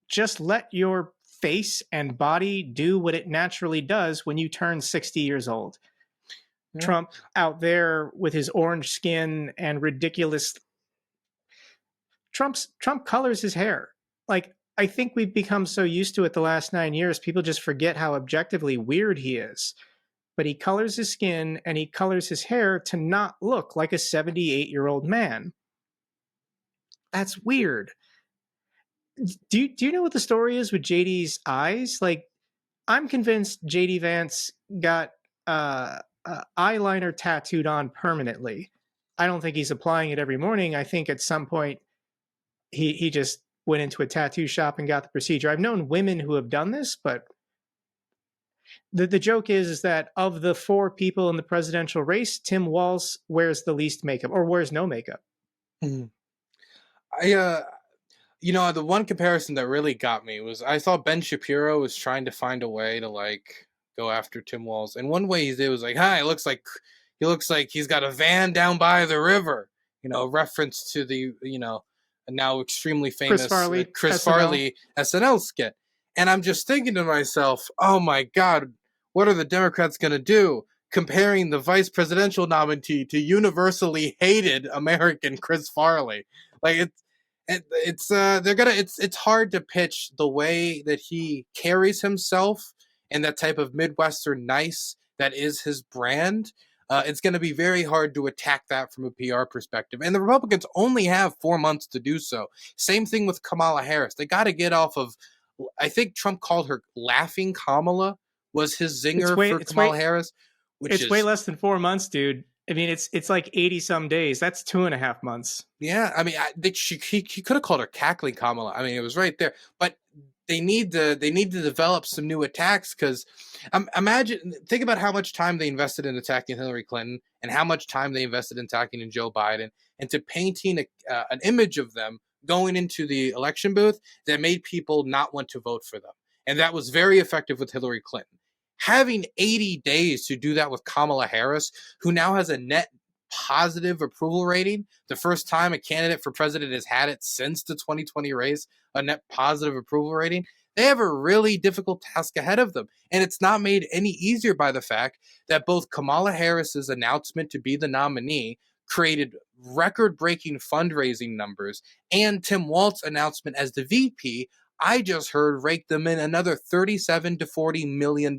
just let your face and body do what it naturally does when you turn 60 years old. Yeah. Trump out there with his orange skin and ridiculous Trump colors his hair. Like I think we've become so used to it the last 9 years, people just forget how objectively weird he is. But he colors his skin and he colors his hair to not look like a 78-year-old man. That's weird. Do you know what the story is with JD's eyes? Like, I'm convinced JD Vance got eyeliner tattooed on permanently. I don't think he's applying it every morning. I think at some point he just went into a tattoo shop and got the procedure. I've known women who have done this, but the joke is that of the four people in the presidential race, Tim Walz wears the least makeup or wears no makeup. Mhm. The one comparison that really got me was I saw Ben Shapiro was trying to find a way to like go after Tim Walz. And one way he did was like, "Hi, he looks like he's got a van down by the river." A reference to the now extremely Chris famous Farley, Chris SNL. Farley SNL skit. And I'm just thinking to myself, oh my God, what are the Democrats going to do? Comparing the vice presidential nominee to universally hated American Chris Farley. Like it's hard to pitch the way that he carries himself and that type of Midwestern nice that is his brand. It's going to be very hard to attack that from a PR perspective. And the Republicans only have 4 months to do so. Same thing with Kamala Harris. They got to get off of, I think Trump called her Laughing Kamala was his zinger for Kamala Harris. It's way less than 4 months, dude. I mean, it's like 80 some days. That's 2.5 months. Yeah, I mean, he could have called her Cackling Kamala. I mean, it was right there. But they need to develop some new attacks because think about how much time they invested in attacking Hillary Clinton and how much time they invested in attacking in Joe Biden, and to painting an image of them going into the election booth that made people not want to vote for them. And that was very effective with Hillary Clinton. Having 80 days to do that with Kamala Harris, who now has a net positive approval rating, the first time a candidate for president has had it since the 2020 race, a net positive approval rating, they have a really difficult task ahead of them. And it's not made any easier by the fact that both Kamala Harris's announcement to be the nominee created record-breaking fundraising numbers, and Tim Walz's announcement as the VP, I just heard, raked them in another $37 to $40 million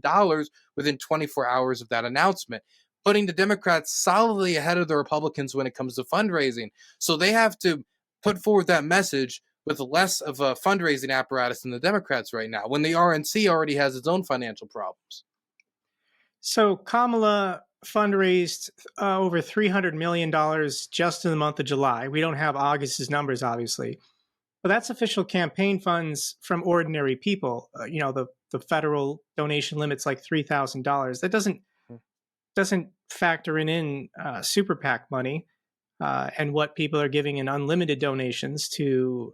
within 24 hours of that announcement, putting the Democrats solidly ahead of the Republicans when it comes to fundraising. So they have to put forward that message with less of a fundraising apparatus than the Democrats right now, when the RNC already has its own financial problems. So Kamala fundraised over $300 million just in the month of July. We don't have August's numbers, obviously. But that's official campaign funds from ordinary people. The federal donation limit's like $3,000. That doesn't factor in super PAC money and what people are giving in unlimited donations to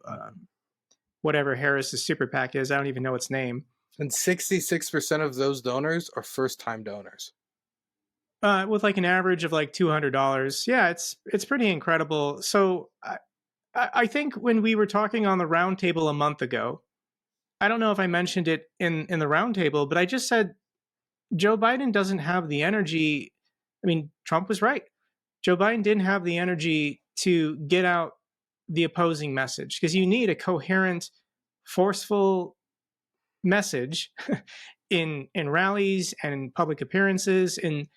whatever Harris's super PAC is. I don't even know its name. And 66% of those donors are first-time donors. With like an average of like $200. Yeah, it's pretty incredible. So I think when we were talking on the roundtable a month ago, I don't know if I mentioned it in the roundtable, but I just said Joe Biden doesn't have the energy. I mean, Trump was right. Joe Biden didn't have the energy to get out the opposing message because you need a coherent, forceful message in rallies and public appearances. And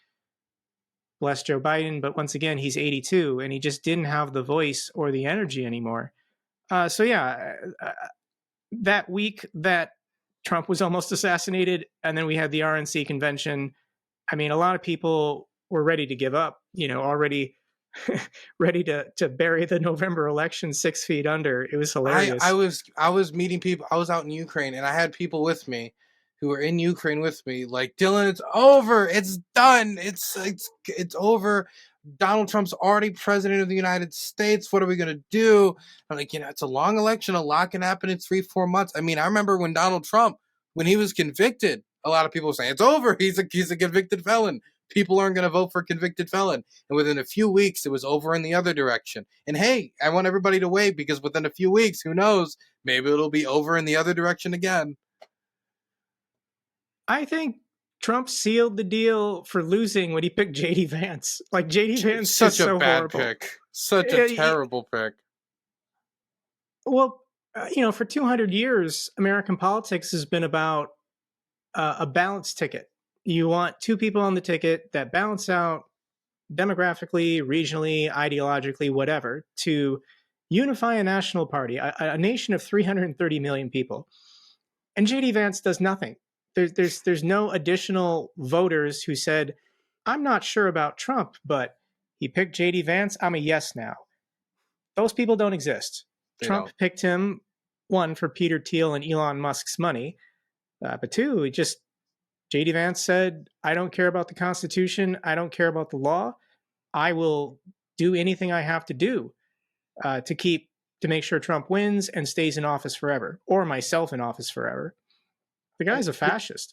bless Joe Biden, but once again, he's 82 and he just didn't have the voice or the energy anymore. That week that Trump was almost assassinated, and then we had the RNC convention. I mean, a lot of people were ready to give up, already ready to bury the November election 6 feet under. It was hilarious. I was meeting people. I was out in Ukraine, and I had people with me who were in Ukraine with me, like, Dylan, it's over. It's done. It's over. Donald Trump's already president of the United States. What are we going to do? I'm like, it's a long election. A lot can happen in 3-4 months. I mean, I remember when Donald Trump, when he was convicted, a lot of people were saying, it's over. He's a convicted felon. People aren't going to vote for a convicted felon. And within a few weeks, it was over in the other direction. And hey, I want everybody to wait, because within a few weeks, who knows, maybe it'll be over in the other direction again. I think Trump sealed the deal for losing when he picked J.D. Vance. Like, J.D. Vance such is a so bad horrible. pick. Such a terrible pick. Well, for 200 years, American politics has been about a balanced ticket. You want two people on the ticket that balance out demographically, regionally, ideologically, whatever, to unify a national party, a nation of 330 million people. And J.D. Vance does nothing. There's no additional voters who said, I'm not sure about Trump, but he picked J.D. Vance. I'm a yes now. Those people don't exist. Trump picked him, one, for Peter Thiel and Elon Musk's money, but two, J.D. Vance said, I don't care about the Constitution. I don't care about the law. I will do anything I have to do to make sure Trump wins and stays in office forever, or myself in office forever. The guy's a fascist.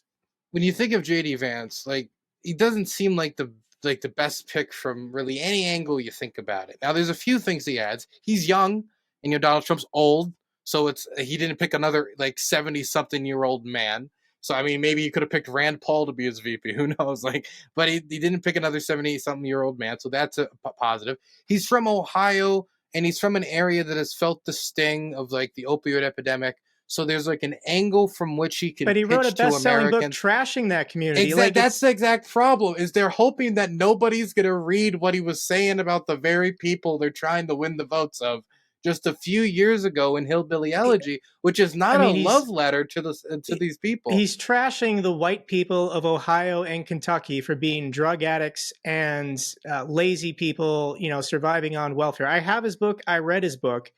when you think of JD Vance, like he doesn't seem like the best pick from really any angle you think about it. Now, there's a few things he adds. He's young, and Donald Trump's old, so it's he didn't pick another like 70-something-year-old man. So I mean, maybe you could have picked Rand Paul to be his VP. Who knows? Like, but he didn't pick another 70-something-year-old man, so that's a positive. He's from Ohio, and he's from an area that has felt the sting of like the opioid epidemic. So there's like an angle from which he can But he wrote a pitch to best-selling book Americans. trashing that community. Exact. Like That's it's the exact problem. Is they're hoping that nobody's gonna read what he was saying about the very people they're trying to win the votes of. Just a few years ago in Hillbilly Elegy, which is I not a mean, love letter to these people. he's trashing the white people of Ohio and Kentucky for being drug addicts and lazy people, surviving on welfare. I have his book. I read his book.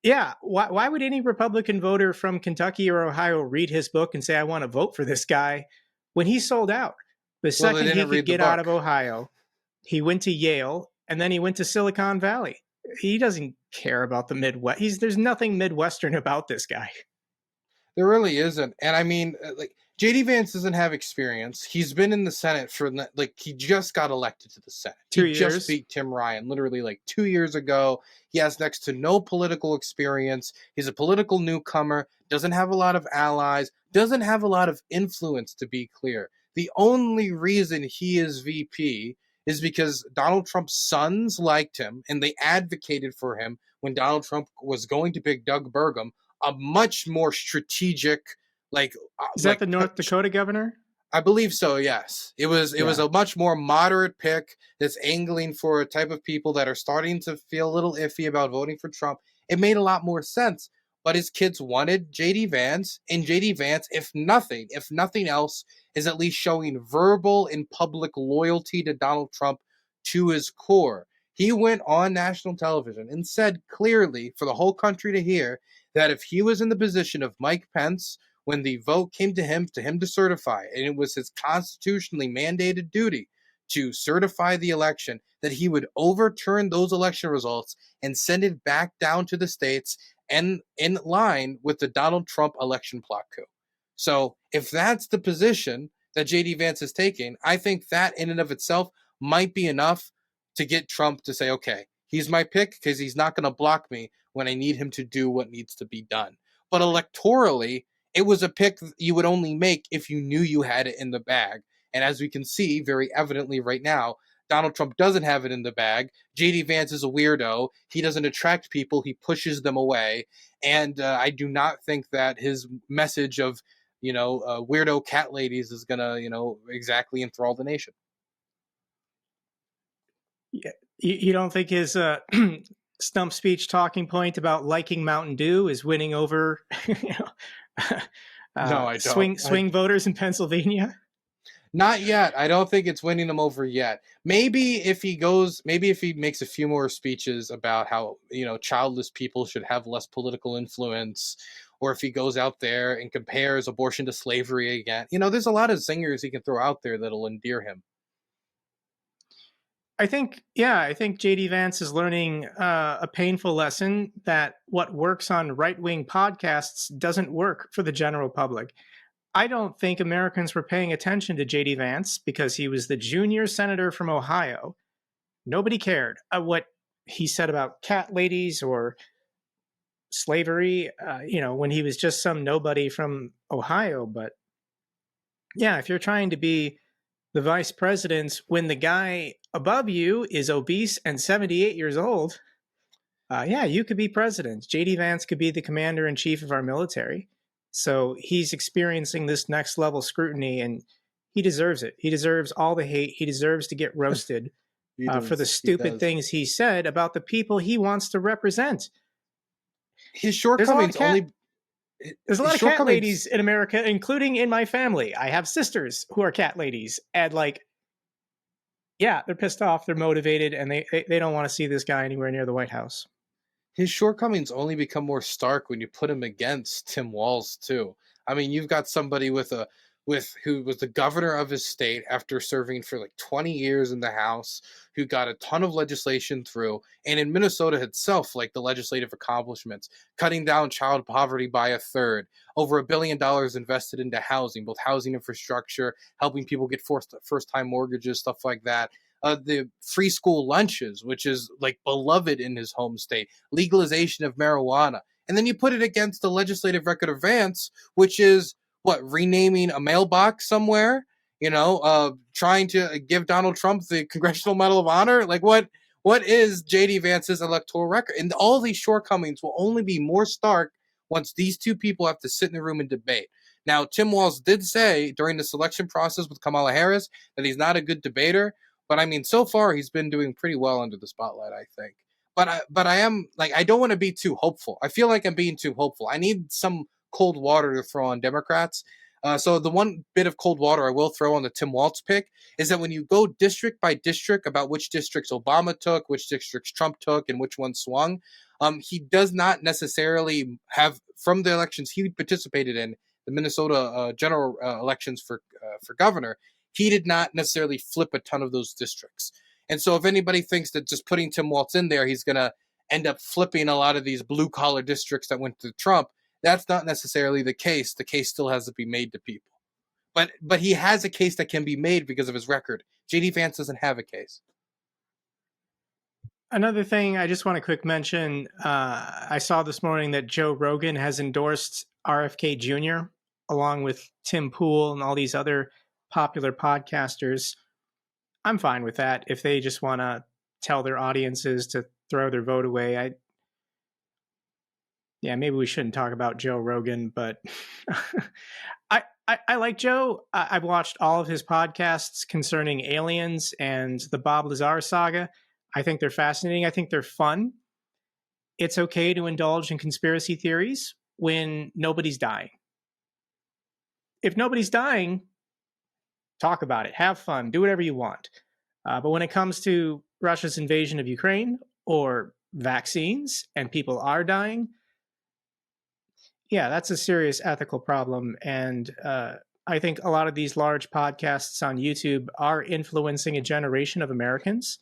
Yeah, why would any Republican voter from Kentucky or Ohio read his book and say, I want to vote for this guy when he sold out? The Well, they second he didn't could read the get out of book. Ohio, he went to Yale and then he went to Silicon Valley. He doesn't care about the Midwest. There's nothing Midwestern about this guy. There really isn't. And I mean, like, JD Vance doesn't have experience. He's been in the Senate for like he just got elected to the Senate. Two He just years. beat Tim Ryan literally like 2 years ago. He has next to no political experience. He's a political newcomer, doesn't have a lot of allies, doesn't have a lot of influence, to be clear. The only reason he is VP is because Donald Trump's sons liked him and they advocated for him when Donald Trump was going to pick Doug Burgum, a much more strategic, like Is that the North Dakota governor? I believe so. Yes, it was Yeah. a much more moderate pick that's angling for a type of people that are starting to feel a little iffy about voting for Trump. It made a lot more sense. But his kids wanted JD Vance, and JD Vance, if nothing else, is at least showing verbal and public loyalty to Donald Trump to his core. He went on national television and said clearly for the whole country to hear that if he was in the position of Mike Pence when the vote came to him to certify, and it was his constitutionally mandated duty to certify the election, that he would overturn those election results and send it back down to the states and in line with the Donald Trump election plot coup. So if that's the position that JD Vance is taking, I think that in and of itself might be enough to get Trump to say, okay, he's my pick because he's not going to block me when I need him to do what needs to be done. But electorally, it was a pick you would only make if you knew you had it in the bag. And as we can see very evidently right now, Donald Trump doesn't have it in the bag. JD Vance is a weirdo. He doesn't attract people. He pushes them away. And I do not think that his message of, weirdo cat ladies is going to, exactly enthrall the nation. Yeah. You don't think his stump speech talking point about liking Mountain Dew is winning over No, I don't. swing voters in Pennsylvania? Not yet. I don't think it's winning him over yet. Maybe if he makes a few more speeches about how, childless people should have less political influence, or if he goes out there and compares abortion to slavery again. There's a lot of zingers he can throw out there that'll endear him. I think JD Vance is learning a painful lesson that what works on right-wing podcasts doesn't work for the general public. I don't think Americans were paying attention to JD Vance because he was the junior senator from Ohio. Nobody cared what he said about cat ladies or slavery, when he was just some nobody from Ohio. But yeah, if you're trying to be the vice president when the guy above you is obese and 78 years old, you could be president. JD Vance could be the commander in chief of our military. So he's experiencing this next level scrutiny, and he deserves it. He deserves all the hate. He deserves to get roasted for the stupid things he said about the people he wants to represent. His shortcomings There's a lot of cat ladies in America, including in my family. I have sisters who are cat ladies, and they're pissed off, they're motivated, and they don't want to see this guy anywhere near the White House. His shortcomings only become more stark when you put him against Tim Walz too. I mean, you've got somebody with a who was the governor of his state after serving for like 20 years in the House, who got a ton of legislation through, and in Minnesota itself, like the legislative accomplishments, cutting down child poverty by a third, over $1 billion invested into housing, both housing infrastructure, helping people get first time mortgages, stuff like that. The free school lunches, which is like beloved in his home state, legalization of marijuana. And then you put it against the legislative record of Vance, which is what, renaming a mailbox somewhere, trying to give Donald Trump the Congressional Medal of Honor. Like, what is JD Vance's electoral record? And all these shortcomings will only be more stark once these two people have to sit in the room and debate. Now, Tim Walz did say during the selection process with Kamala Harris that he's not a good debater, but I mean, so far he's been doing pretty well under the spotlight, I think. But I am like, I don't want to be too hopeful. I feel like I'm being too hopeful. I need some cold water to throw on Democrats. So the one bit of cold water I will throw on the Tim Walz pick is that when you go district by district about which districts Obama took, which districts Trump took, and which ones swung, he does not necessarily have, from the elections he participated in, the Minnesota general elections for governor, he did not necessarily flip a ton of those districts. And so if anybody thinks that just putting Tim Walz in there, he's going to end up flipping a lot of these blue collar districts that went to Trump, that's not necessarily the case. The case still has to be made to people. But he has a case that can be made because of his record. J.D. Vance doesn't have a case. Another thing I just want to quick mention, I saw this morning that Joe Rogan has endorsed RFK Jr. along with Tim Pool and all these other popular podcasters. I'm fine with that if they just want to tell their audiences to throw their vote away. Maybe we shouldn't talk about Joe Rogan, but I like Joe. I've watched all of his podcasts concerning aliens and the Bob Lazar saga. I think they're fascinating. I think they're fun. It's okay to indulge in conspiracy theories when nobody's dying. If nobody's dying, talk about it. Have fun. Do whatever you want. But when it comes to Russia's invasion of Ukraine or vaccines and people are dying, yeah, that's a serious ethical problem. And I think a lot of these large podcasts on YouTube are influencing a generation of Americans,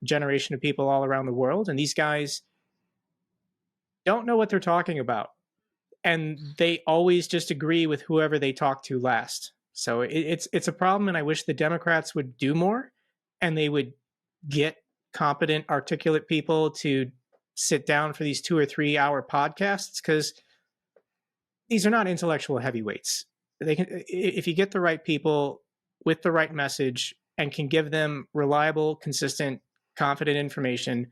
a generation of people all around the world. And these guys don't know what they're talking about. And they always just agree with whoever they talk to last. So it's a problem. And I wish the Democrats would do more and they would get competent, articulate people to sit down for these 2 or 3 hour podcasts, because these are not intellectual heavyweights. They can, if you get the right people with the right message and can give them reliable, consistent, confident information,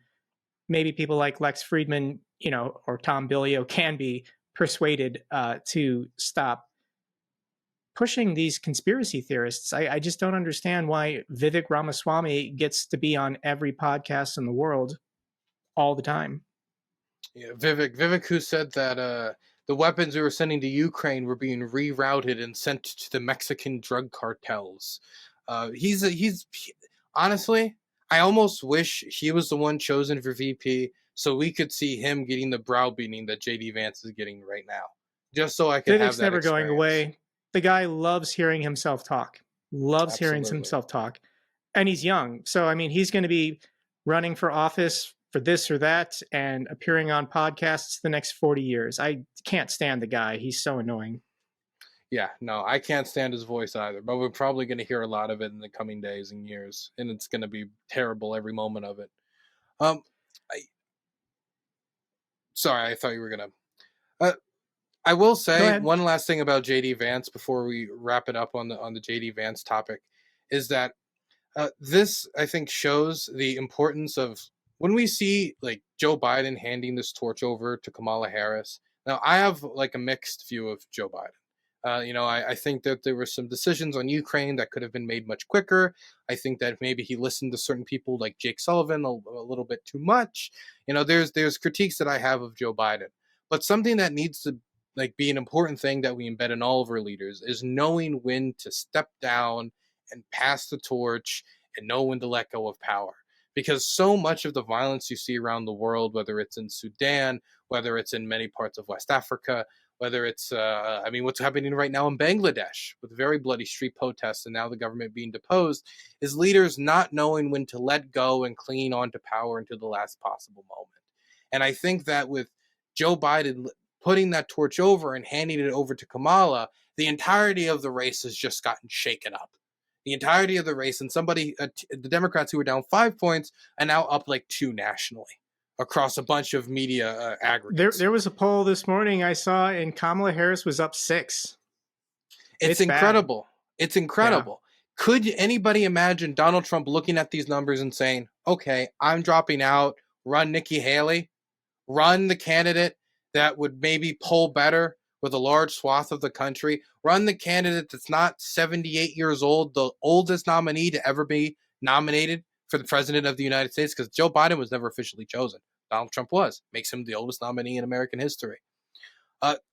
maybe people like Lex Friedman, or Tom Billio can be persuaded to stop pushing these conspiracy theorists. I just don't understand why Vivek Ramaswamy gets to be on every podcast in the world all the time. Yeah, Vivek, who said that the weapons we were sending to Ukraine were being rerouted and sent to the Mexican drug cartels. Honestly, I almost wish he was the one chosen for VP so we could see him getting the browbeating that JD Vance is getting right now. Just so I can have Vivek's that never experience. going away. The guy loves hearing himself talk. Loves hearing himself talk. And he's young. So, I mean, he's going to be running for office for this or that and appearing on podcasts the next 40 years. I can't stand the guy. He's so annoying. Yeah, no, I can't stand his voice either, but we're probably going to hear a lot of it in the coming days and years, and it's going to be terrible every moment of it. Sorry, I thought you were going to... I will say one last thing about JD Vance before we wrap it up on the JD Vance topic is that this, I think, shows the importance of when we see like Joe Biden handing this torch over to Kamala Harris. Now, I have like a mixed view of Joe Biden. I think that there were some decisions on Ukraine that could have been made much quicker. I think that maybe he listened to certain people like Jake Sullivan a little bit too much. There's critiques that I have of Joe Biden, but something that needs to be an important thing that we embed in all of our leaders is knowing when to step down and pass the torch and know when to let go of power. Because so much of the violence you see around the world, whether it's in Sudan, whether it's in many parts of West Africa, whether it's, I mean, what's happening right now in Bangladesh with very bloody street protests and now the government being deposed, is leaders not knowing when to let go and clinging on to power until the last possible moment. And I think that with Joe Biden putting that torch over and handing it over to Kamala, the entirety of the race has just gotten shaken up. The entirety of the race, and the Democrats who were down 5 points are now up like 2 nationally across a bunch of media aggregates. There was a poll this morning I saw, and Kamala Harris was up 6. It's bad. incredible. It's incredible. Could anybody imagine Donald Trump looking at these numbers and saying, okay, I'm dropping out, run Nikki Haley, run the candidate that would maybe poll better with a large swath of the country, run the candidate that's not 78 years old, the oldest nominee to ever be nominated for the president of the United States, because Joe Biden was never officially chosen. Donald Trump was. Makes him the oldest nominee in American history.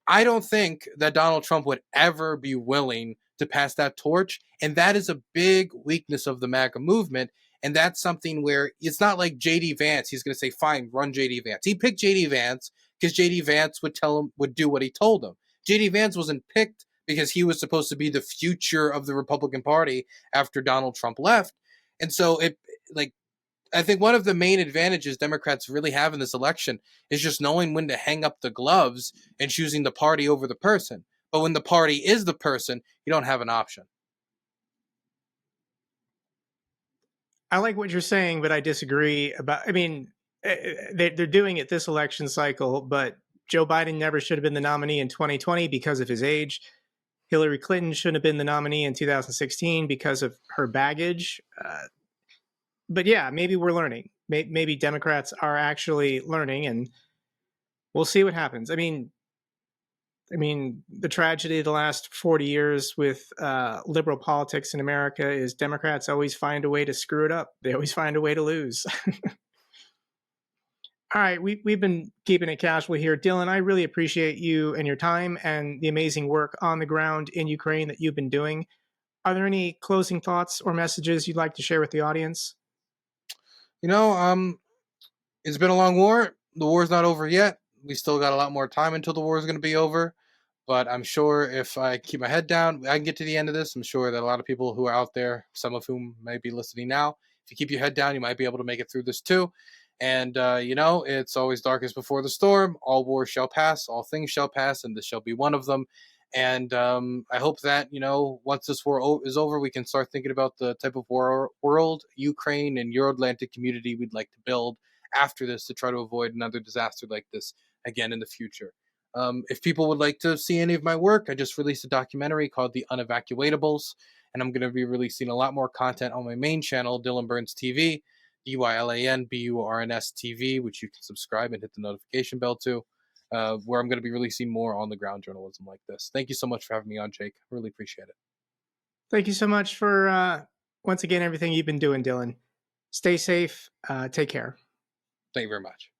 I don't think that Donald Trump would ever be willing to pass that torch. And that is a big weakness of the MAGA movement. And that's something where it's not like JD Vance. He's going to say, fine, run JD Vance. He picked JD Vance because JD Vance would do what he told him. JD Vance wasn't picked because he was supposed to be the future of the Republican Party after Donald Trump left. And so I think one of the main advantages Democrats really have in this election is just knowing when to hang up the gloves and choosing the party over the person. But when the party is the person, you don't have an option. I like what you're saying, but I disagree about. I mean, they're doing it this election cycle, but Joe Biden never should have been the nominee in 2020 because of his age. Hillary Clinton shouldn't have been the nominee in 2016 because of her baggage. But yeah, maybe we're learning. Maybe Democrats are actually learning, and we'll see what happens. I mean, the tragedy of the last 40 years with liberal politics in America is Democrats always find a way to screw it up. They always find a way to lose. All right, we've been keeping it casual here. Dylan, I really appreciate you and your time and the amazing work on the ground in Ukraine that you've been doing. Are there any closing thoughts or messages you'd like to share with the audience? It's been a long war. The war's not over yet. We still got a lot more time until the war is going to be over. But I'm sure if I keep my head down, I can get to the end of this. I'm sure that a lot of people who are out there, some of whom may be listening now, if you keep your head down, you might be able to make it through this too. And, it's always darkest before the storm. All wars shall pass, all things shall pass, and this shall be one of them. And I hope that, once this war is over, we can start thinking about the type of world, Ukraine, and Euro-Atlantic community we'd like to build after this to try to avoid another disaster like this again in the future. If people would like to see any of my work, I just released a documentary called The Unevacuatables, and I'm going to be releasing a lot more content on my main channel, Dylan Burns TV, DYLANBURNS TV, which you can subscribe and hit the notification bell to, where I'm going to be releasing more on the ground journalism like this. Thank you so much for having me on, Jake. I really appreciate it. Thank you so much for, once again, everything you've been doing, Dylan. Stay safe. Take care. Thank you very much.